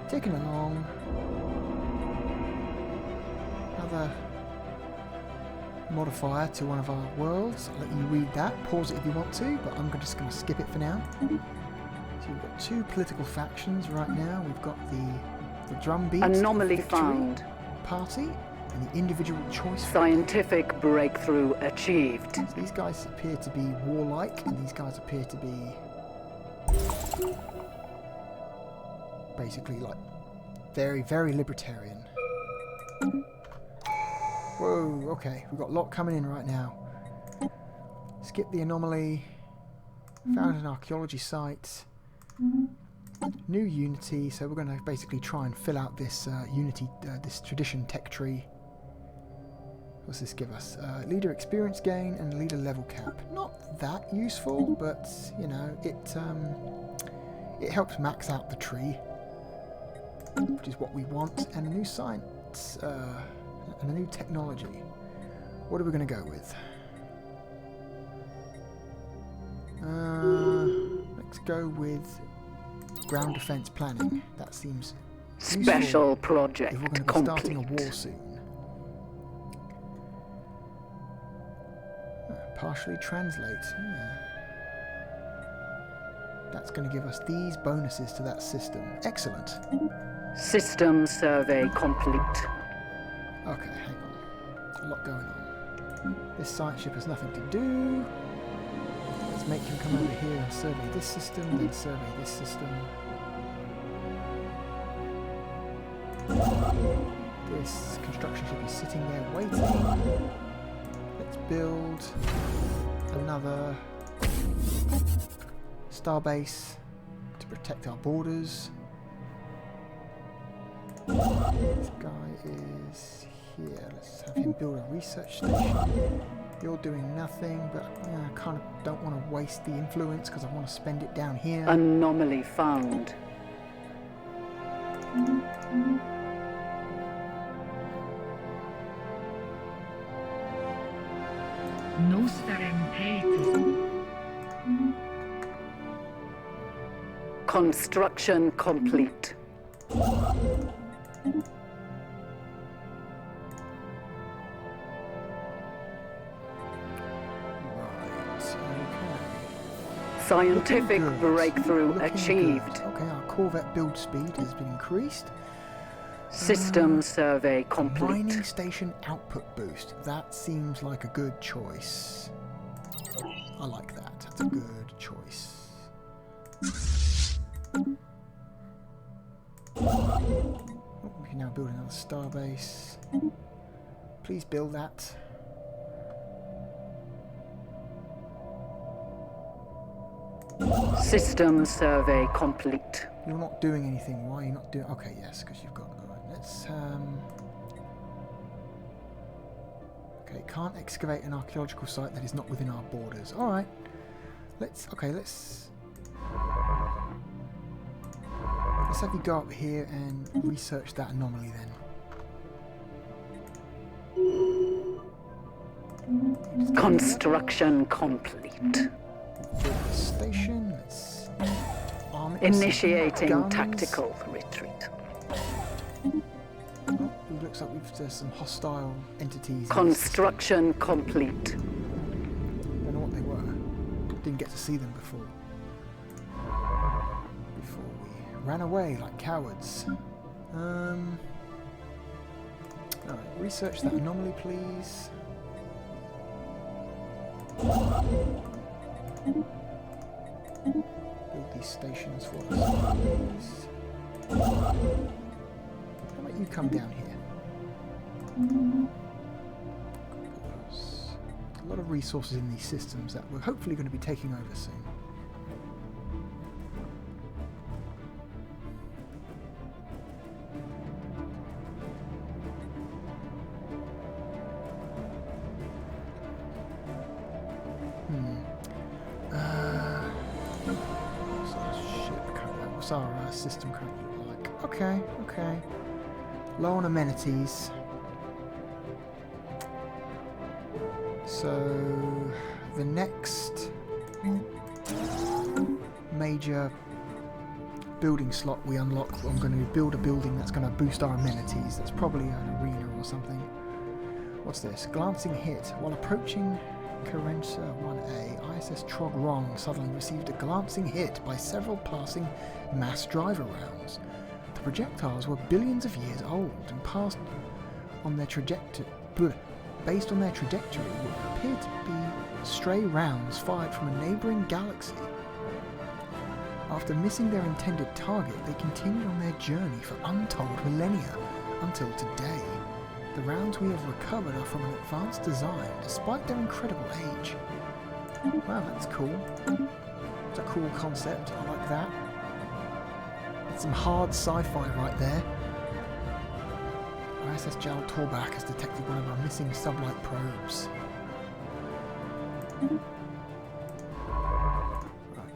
Taking along. Another modifier to one of our worlds. I'll let you read that. Pause it if you want to, but I'm just going to skip it for now. So we've got two political factions right now. We've got the drumbeat Anomaly found. Party and the individual choice. Scientific breakthrough achieved. So these guys appear to be warlike, and these guys appear to be Basically, like, very, very libertarian. Whoa, okay, we've got a lot coming in right now. Skip the anomaly. Found an archaeology site. New Unity, so we're going to basically try and fill out this Unity, this tradition tech tree. What's this give us? Leader experience gain and leader level cap. Not that useful, but you know, it helps max out the tree, which is what we want. And a new science and a new technology. What are we going to go with? Let's go with ground defense planning. That seems Special project if we're going to be complete. starting a war soon. Partially translate. That's going to give us these bonuses to that system. Excellent. System survey complete. Okay, hang on. There's a lot going on. This science ship has nothing to do. Let's make him come over here and survey this system, then survey this system. This construction ship is sitting there waiting. Let's build another starbase to protect our borders. This guy is here. Let's have him build a research station. You're doing nothing, but I kind of don't want to waste the influence because I want to spend it down here. Anomaly found. Construction complete. Scientific Good. breakthrough Looking achieved. good. Okay, our Corvette build speed has been increased. System survey complete. Mining station output boost. That seems like a good choice. I like that. That's a good choice. Oh, we can now build another starbase. Please build that. System survey complete. You're not doing anything. Why are you not doing? Okay, yes, because you've got. All right, let's. Okay, can't excavate an archaeological site that is not within our borders. All right, let's. Okay, let's. Let's have you go up here and research that anomaly then. Construction complete. Build the station. Let's arm it with some Initiating guns. tactical retreat. Oh, it looks like there's some hostile entities. in this Construction complete. system. Don't know what they were. Didn't get to see them before. Before we ran away like cowards. Alright, research that anomaly, please. Build these stations for us, please. How about you come down here? There's a lot of resources in these systems that we're hopefully going to be taking over soon. What's our system currently look like? Okay, okay. Low on amenities. So the next major building slot we unlock, I'm going to build a building that's going to boost our amenities. That's probably an arena or something. What's this? Glancing hit. While approaching Carenza 1A, ISS Trog Rong suddenly received a glancing hit by several passing mass driver rounds. The projectiles were billions of years old and passed on their trajectory. Based on their trajectory, what appeared to be stray rounds fired from a neighbouring galaxy. After missing their intended target, they continued on their journey for untold millennia, until today. The rounds we have recovered are from an advanced design, despite their incredible age. Wow, that's cool. It's a cool concept, I like that. It's some hard sci-fi right there. ISS Jal Torbak has detected one of our missing sublight probes. Right.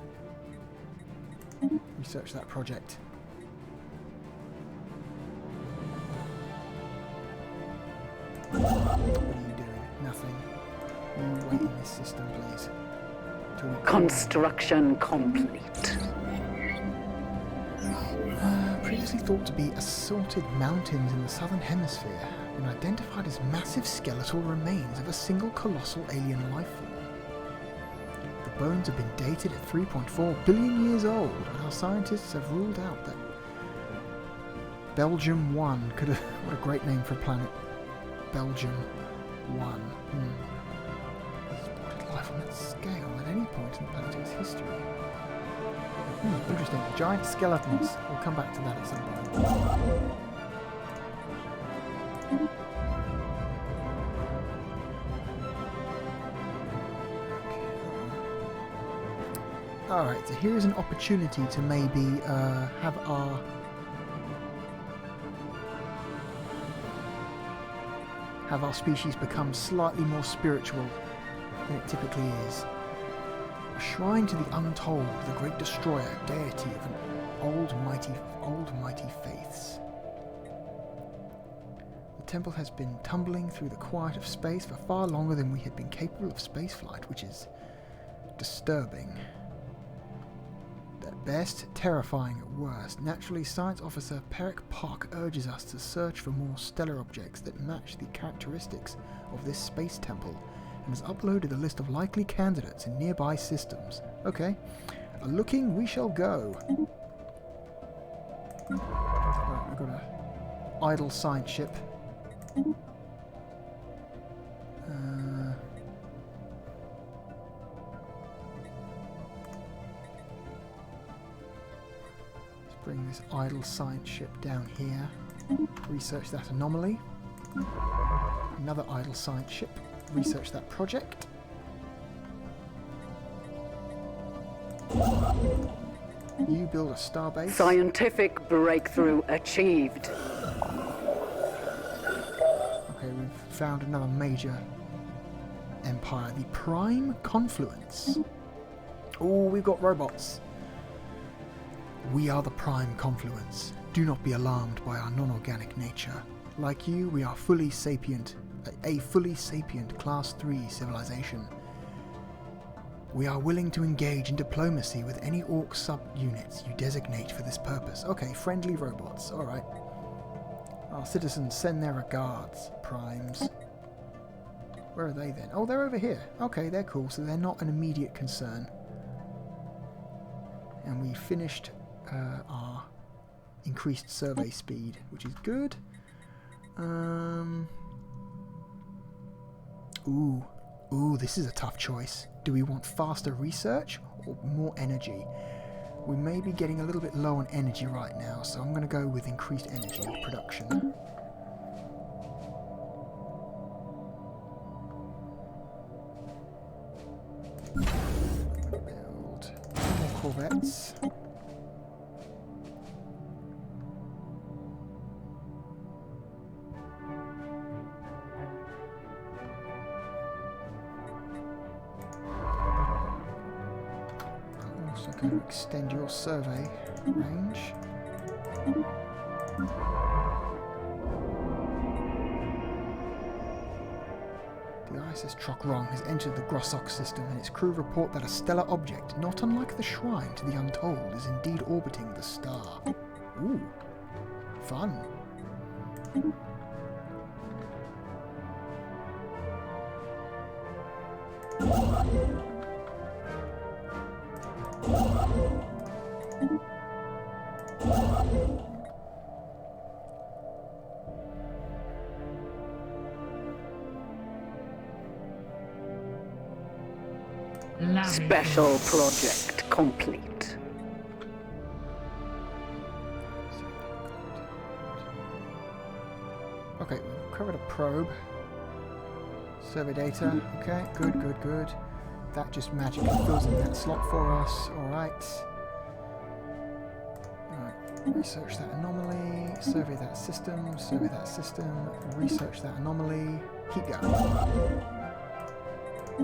Research that project. What are you doing? Nothing. You wait in this system, please. Construction complete. Previously thought to be assorted mountains in the southern hemisphere, and identified as massive skeletal remains of a single colossal alien life form. The bones have been dated at 3.4 billion years old, and our scientists have ruled out that Belgium 1 could have... What a great name for a planet. Belgium 1. Spotted life on that scale at any point in the planet's history. Interesting. Giant skeletons. We'll come back to that at some point. Alright, so here's an opportunity to maybe have our species become slightly more spiritual than it typically is. A shrine to the Untold, the great destroyer, deity of an old mighty faiths. The temple has been tumbling through the quiet of space for far longer than we had been capable of spaceflight, which is disturbing. At best, terrifying at worst. Naturally, Science Officer Perek Park urges us to search for more stellar objects that match the characteristics of this space temple, and has uploaded a list of likely candidates in nearby systems. Okay. Looking, we shall go. Right, we've got a idle science ship. Let's bring this idle science ship down here. Research that anomaly. Another idle science ship. Research that project. You build a starbase. Scientific breakthrough achieved. Okay, we've found another major empire, the Prime Confluence. Oh, we've got robots. We are the Prime Confluence. Do not be alarmed by our non-organic nature. Like you, we are fully sapient. A fully sapient Class 3 civilization. We are willing to engage in diplomacy with any Ork sub-units you designate for this purpose. Okay, friendly robots, alright. Our citizens send their regards, Primes. Where are they then? Oh, they're over here. Okay, they're cool, so they're not an immediate concern. And we finished our increased survey speed, which is good. Ooh, this is a tough choice. Do we want faster research or more energy? We may be getting a little bit low on energy right now, so I'm going to go with increased energy production. Build more corvettes. Going to extend your survey range. The ISS Trokrong has entered the Grossok system, and its crew report that a stellar object, not unlike the shrine to the Untold, is indeed orbiting the star. Ooh, fun. Special project complete. Okay, we've covered a probe. Survey data. Okay, good. That just magically fills in that slot for us. Alright. Research that anomaly. Survey that system. Research that anomaly. Keep going.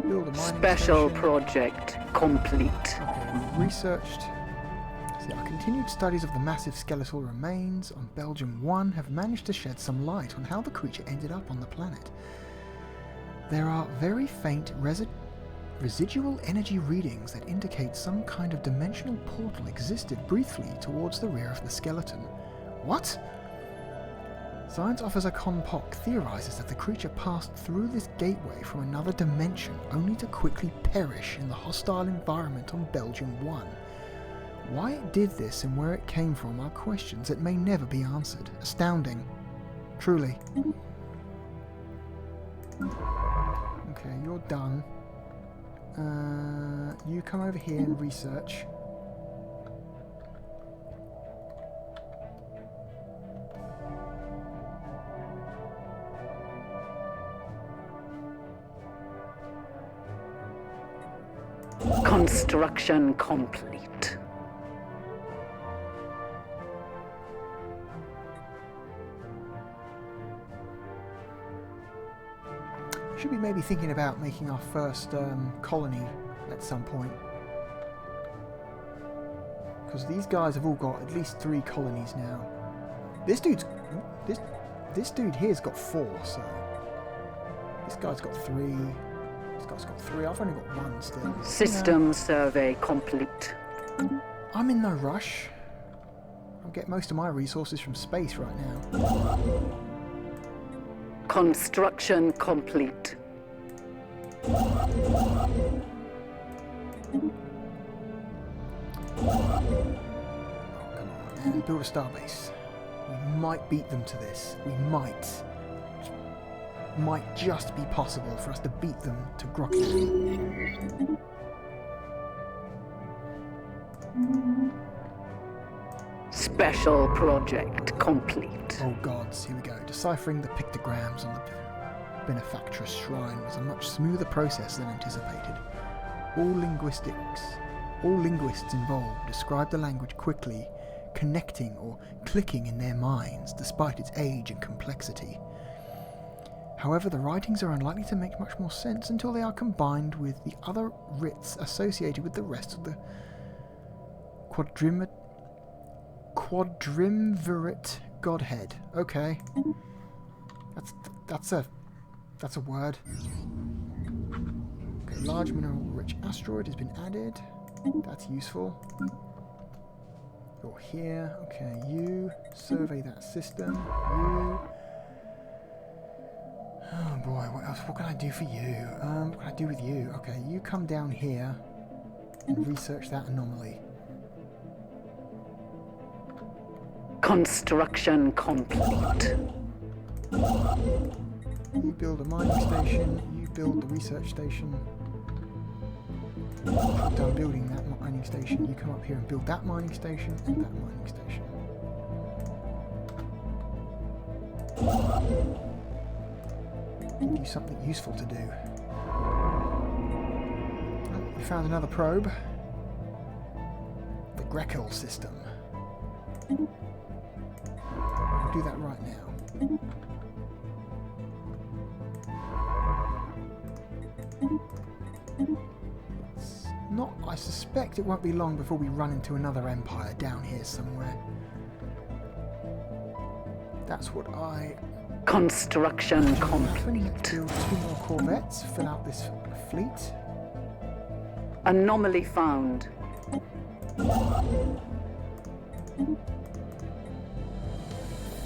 Build a mining Special station. project complete. Okay, we've researched. See, our continued studies of the massive skeletal remains on Belgium 1 have managed to shed some light on how the creature ended up on the planet. There are very faint residual energy readings that indicate some kind of dimensional portal existed briefly towards the rear of the skeleton. What? Science Officer Konpok theorizes that the creature passed through this gateway from another dimension only to quickly perish in the hostile environment on Belgium 1. Why it did this and where it came from are questions that may never be answered. Astounding. Truly. Okay, you're done. You come over here and research. Construction complete. Should be maybe thinking about making our first colony at some point. Because these guys have all got at least 3 colonies now. This dude here's got 4, so this guy's got 3. This guy's got 3. I've only got 1 still. System survey complete. I'm in no rush. I'll get most of my resources from space right now. Construction complete. And build a starbase. We might beat them to this. We might. It might just be possible for us to beat them to Grokki. Special project complete. Oh gods, here we go. Deciphering the pictograms on the benefactress shrine was a much smoother process than anticipated. All linguists involved described the language quickly, connecting or clicking in their minds despite its age and complexity. However, the writings are unlikely to make much more sense until they are combined with the other writs associated with the rest of the quadrimvirate godhead. Okay. That's a word. Okay, large mineral-rich asteroid has been added. That's useful. You're here. Okay, you survey that system. You. Oh boy, what else? What can I do for you? What can I do with you? Okay, you come down here and research that anomaly. Construction complete. You build a mining station, you build the research station. After I'm done building that mining station, you come up here and build that mining station and that mining station. Give you something useful to do. Oh, we found another probe. The Grekel system. I'll do that right now. It's not. I suspect it won't be long before we run into another empire down here somewhere. That's what I. Construction complete. Let's build 2 more corvettes. Fill out this fleet. Anomaly found. 30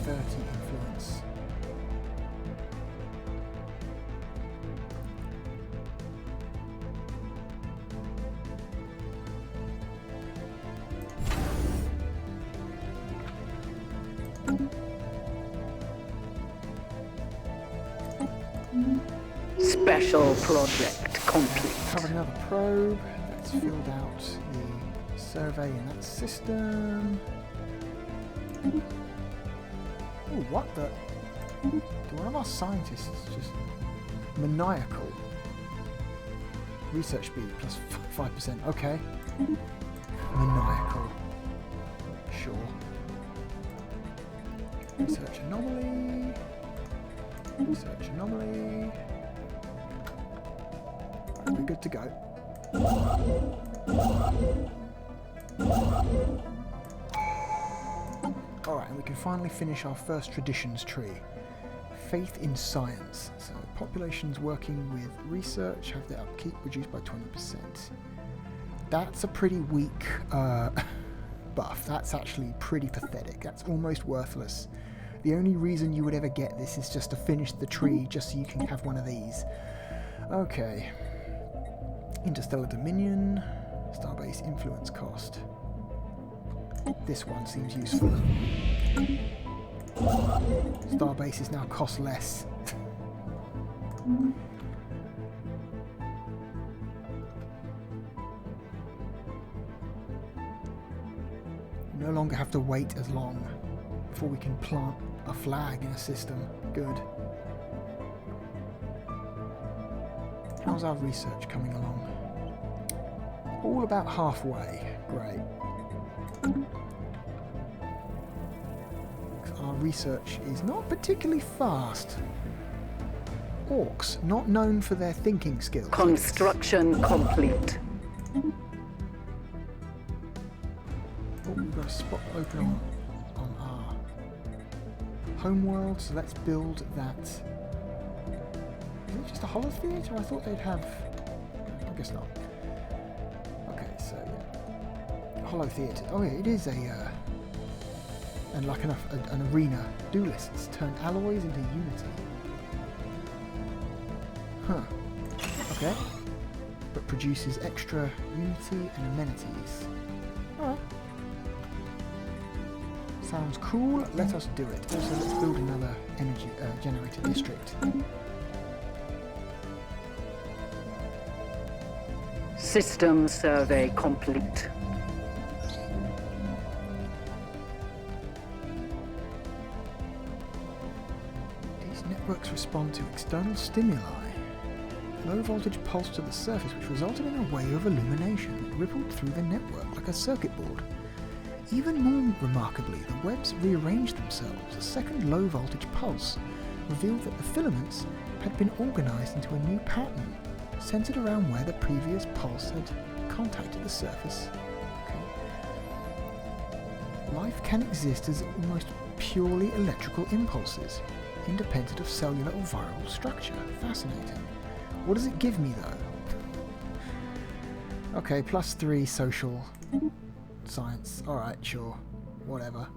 influence. Special project complete. Covered another probe. That's filled out the survey in that system. Oh, what the? Do one of our scientists just maniacal? Research speed plus 5%. Okay. Maniacal. Sure. Research anomaly. Research anomaly. Right, we're good to go. Alright, and we can finally finish our first traditions tree. Faith in science. So populations working with research have their upkeep reduced by 20%. That's a pretty weak buff. That's actually pretty pathetic. That's almost worthless. The only reason you would ever get this is just to finish the tree, just so you can have one of these. Okay. Interstellar Dominion. Starbase influence cost. This one seems useful. Starbase now cost less. No longer have to wait as long before we can plant a flag in a system. Good. How's our research coming along? All about halfway. Great. Our research is not particularly fast. Orks, not known for their thinking skills. Construction complete. Oh, we've got a spot open on our homeworld, so let's build that. Is it just a hollow theatre? I thought they'd have... I guess not. Okay, so yeah. Hollow theatre. Oh yeah, it is a... and like an arena. Duelists turn alloys into unity. Huh. Okay. But produces extra unity and amenities. Alright. Sounds cool. Let us do it. Also, let's build another energy generator district. System survey complete. These networks respond to external stimuli. Low voltage pulse to the surface, which resulted in a wave of illumination that rippled through the network like a circuit board. Even more remarkably, the webs rearranged themselves. A second low voltage pulse revealed that the filaments had been organized into a new pattern, centered around where the previous pulse had contacted the surface. Okay. Life can exist as almost purely electrical impulses, independent of cellular or viral structure. Fascinating. What does it give me, though? Okay, +3 social science. Alright, sure. Whatever.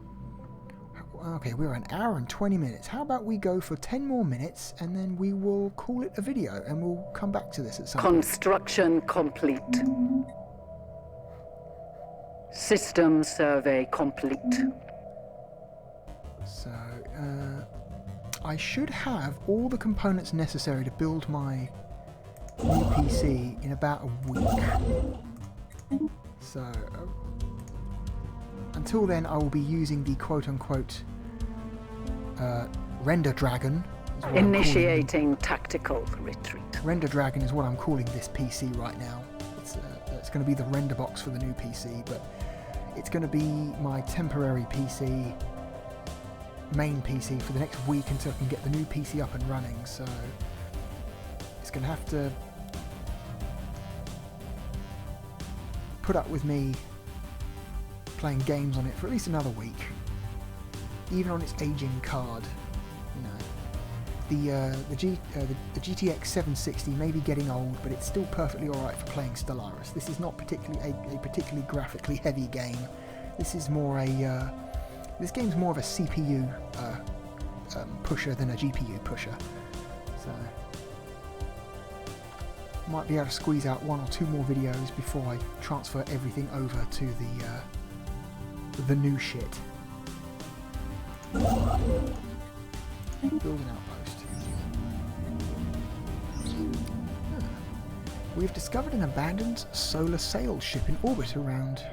Okay, we're an hour and 20 minutes. How about we go for 10 more minutes and then we will call it a video and we'll come back to this at some point. Construction complete. System survey complete. So, I should have all the components necessary to build my new PC in about a week. So, until then I will be using the quote-unquote Render Dragon. Initiating tactical retreat. Render Dragon is what I'm calling this PC right now. It's going to be the render box for the new PC, but it's going to be my temporary PC, main PC for the next week until I can get the new PC up and running. So it's going to have to put up with me playing games on it for at least another week, even on its aging card. You know, the GTX 760 may be getting old, but it's still perfectly alright for playing Stellaris. This is not particularly a particularly graphically heavy game. This is more a this game's more of a CPU pusher than a GPU pusher. So might be able to squeeze out 1 or 2 more videos before I transfer everything over to the new shit. Build an outpost. We have discovered an abandoned solar sail ship in orbit around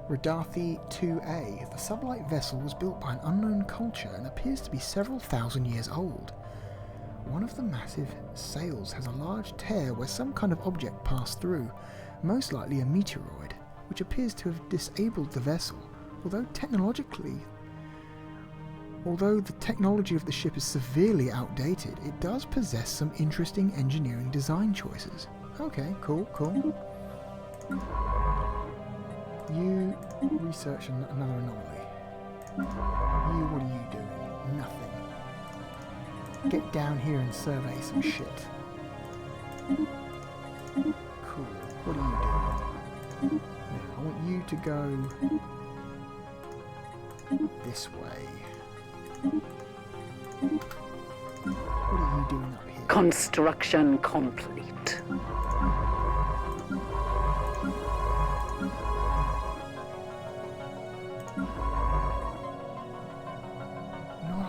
Redarthi 2A. The sublight vessel was built by an unknown culture and appears to be several thousand years old. One of the massive sails has a large tear where some kind of object passed through, most likely a meteoroid, which appears to have disabled the vessel. Although the technology of the ship is severely outdated, it does possess some interesting engineering design choices. Okay, cool. You research another anomaly. You, what are you doing? Nothing. Get down here and survey some shit. Cool. What are you doing? Now, I want you to go this way. What are you doing up here? Construction complete.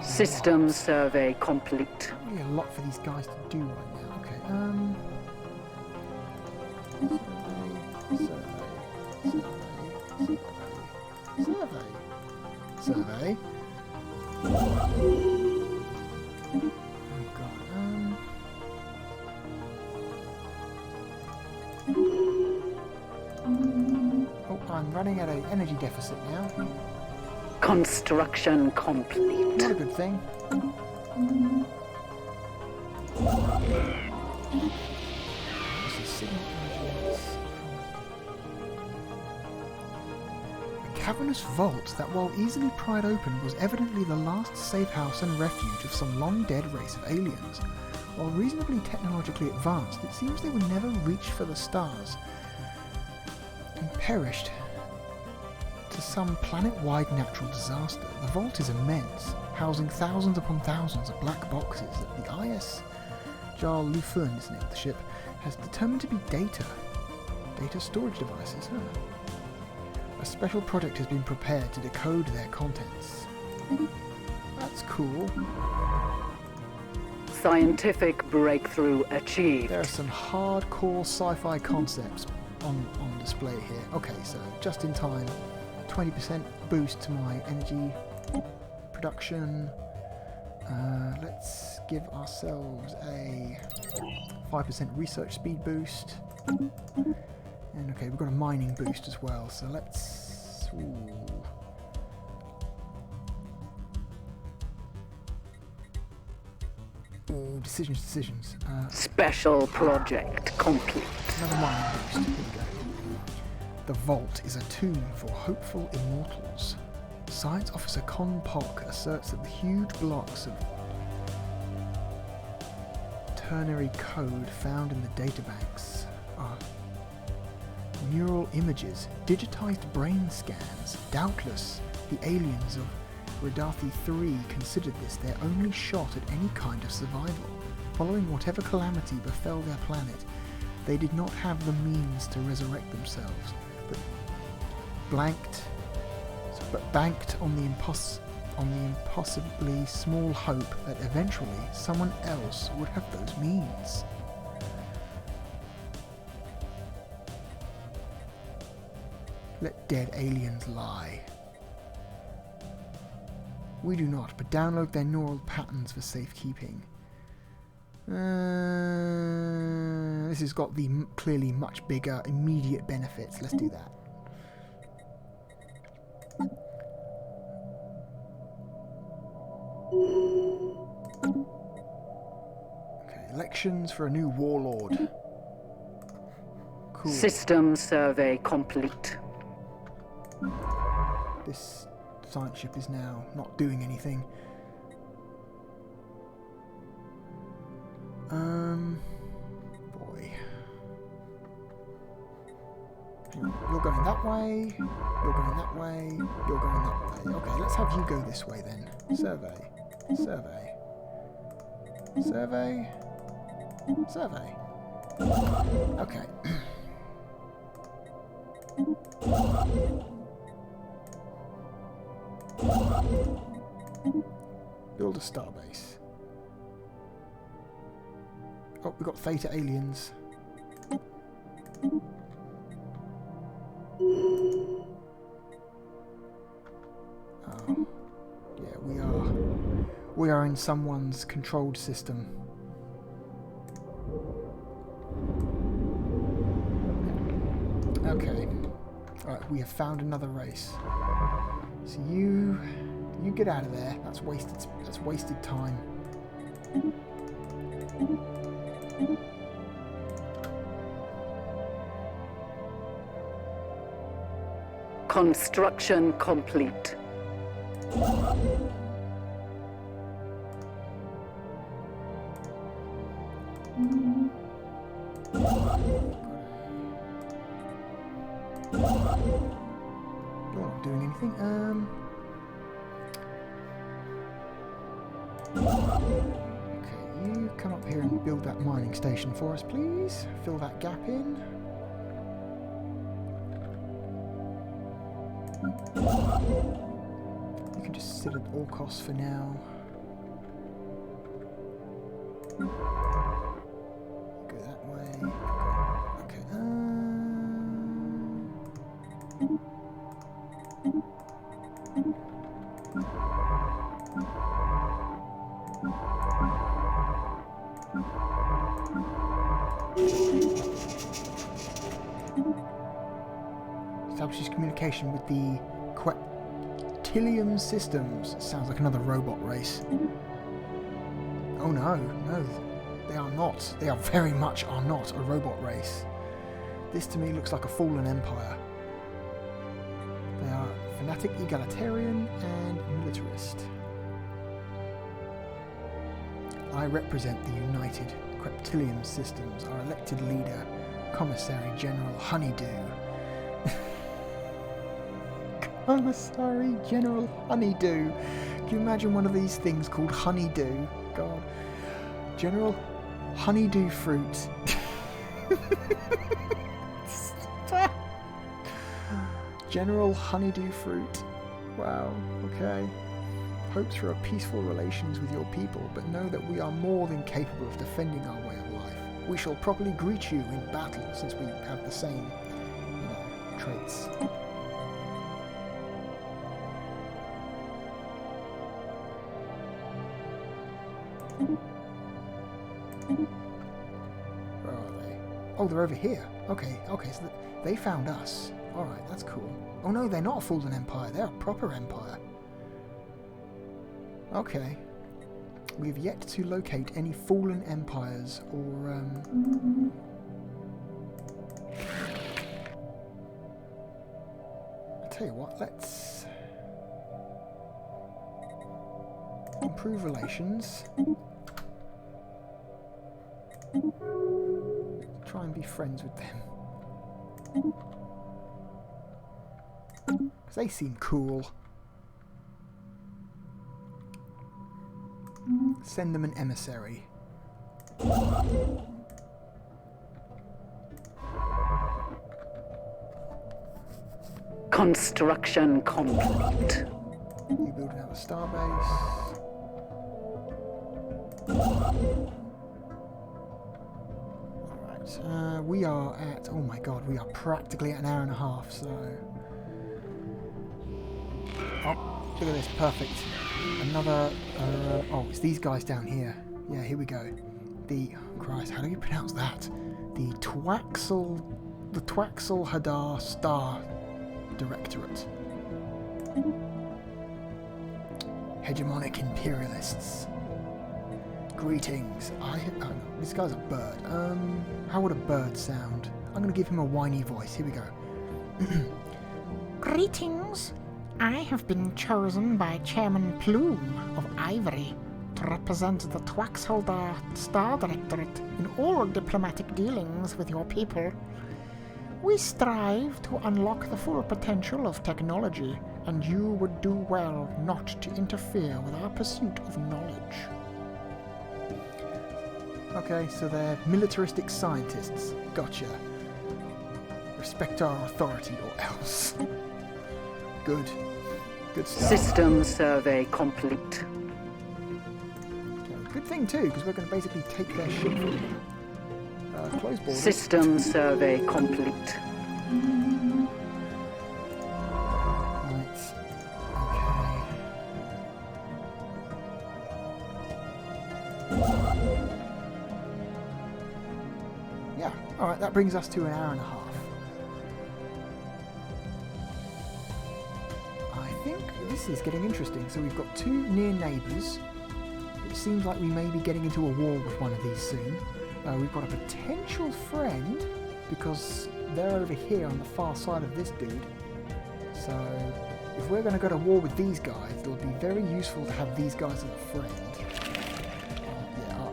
System survey complete. Really a lot for these guys to do right now. Okay. Survey. Oh god. Oh, I'm running at an energy deficit now. Construction complete. Not a good thing. This is signal engines. A cavernous vault that, while easily pried open, was evidently the last safe house and refuge of some long-dead race of aliens. While reasonably technologically advanced, it seems they would never reach for the stars and perished to some planet-wide natural disaster. The vault is immense, housing thousands upon thousands of black boxes that the IS Jar Lufun, is the name of the ship, has determined to be data storage devices. A special project has been prepared to decode their contents. That's cool. Scientific breakthrough achieved. There are some hardcore sci-fi concepts on display here. Okay, so just in time. 20% boost to my energy production. Let's give ourselves a 5% research speed boost. And okay, we've got a mining boost as well, so let's... Ooh, decisions. Special project complete. Another mining boost. Here we go. The vault is a tomb for hopeful immortals. Science Officer Con Pock asserts that the huge blocks of ternary code found in the databanks are Mural images, digitized brain scans. Doubtless, the aliens of Redarthi 3 considered this their only shot at any kind of survival. Following whatever calamity befell their planet, they did not have the means to resurrect themselves, but banked on the impossibly small hope that eventually someone else would have those means. Let dead aliens lie. We do not, but download their neural patterns for safekeeping. This has got the clearly much bigger immediate benefits. Let's do that. Okay, elections for a new warlord. Cool. System survey complete. This science ship is now not doing anything. Boy. You're going that way, you're going that way, you're going that way. Okay, let's have you go this way then. Survey. Okay. Build a starbase. Oh, we've got Theta aliens. wow. Yeah, we are in someone's controlled system. Okay. Alright, we have found another race. So you get out of there. That's wasted time. Construction complete. You're not doing anything. Okay, you come up here and build that mining station for us, please. Fill that gap in. You can just sit at all costs for now. Go that way. Okay. Establishes communication with the Queptilium systems. Sounds like another robot race. Oh no, they are not. They are very much are not a robot race. This to me looks like a fallen empire. They are fanatic, egalitarian, and militarist. I represent the United Queptilium systems. Our elected leader, Commissary General Honeydew. Commissary General Honeydew. Can you imagine one of these things called Honeydew? God. General Honeydew Fruit. General Honeydew Fruit. Wow, okay. Hopes for a peaceful relations with your people, but know that we are more than capable of defending our way of life. We shall properly greet you in battle, since we have the same, traits. Where are they? Oh, they're over here. Okay, so they found us. Alright, that's cool. Oh no, they're not a fallen empire. They're a proper empire. Okay. We've yet to locate any fallen empires or, I'll tell you what, let's improve relations. Try and be friends with them. Because they seem cool. Send them an emissary. Construction complete. You build another starbase. Alright, we are at, oh my god, we are practically at an hour and a half, so... Oh, look at this, perfect. Another, oh, it's these guys down here. Yeah, here we go. The, Christ, how do you pronounce that? The Twaxel Hadar Star Directorate. Hegemonic imperialists. Greetings. This guy's a bird. How would a bird sound? I'm going to give him a whiny voice. Here we go. Greetings. I have been chosen by Chairman Plume of Ivory to represent the Twaxeldar Star Directorate in all diplomatic dealings with your people. We strive to unlock the full potential of technology, and you would do well not to interfere with our pursuit of knowledge. Okay, so they're militaristic scientists. Gotcha. Respect our authority or else. Good. Good stuff. System survey complete. Okay, good thing too, because we're going to basically take their ship from them. Close borders. System survey complete. Right. Okay. Alright, that brings us to an hour and a half. I think this is getting interesting. So we've got 2 near neighbours. It seems like we may be getting into a war with one of these soon. We've got a potential friend, because they're over here on the far side of this dude. So if we're going to go to war with these guys, it'll be very useful to have these guys as a friend.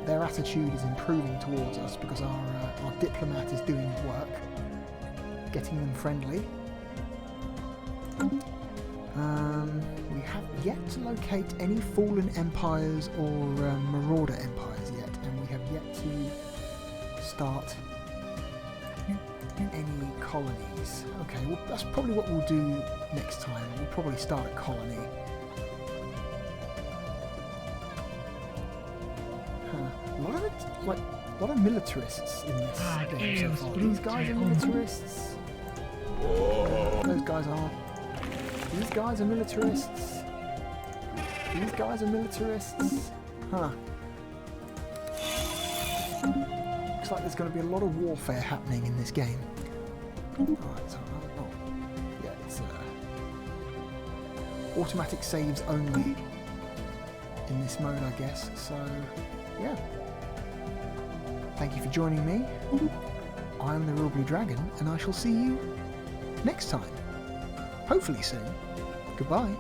Their attitude is improving towards us because our diplomat is doing work, getting them friendly. We have yet to locate any fallen empires or marauder empires yet, and we have yet to start any colonies. Okay, well that's probably what we'll do next time. We'll probably start a colony. A lot of militarists in this game so far. These guys are militarists. Those guys aren't. These guys are militarists. These guys are militarists. Huh. Looks like there's going to be a lot of warfare happening in this game. Alright, so yeah, it's automatic saves only in this mode, I guess. So yeah. Thank you for joining me. I'm the Therealbluedragon, and I shall see you next time. Hopefully soon. Goodbye.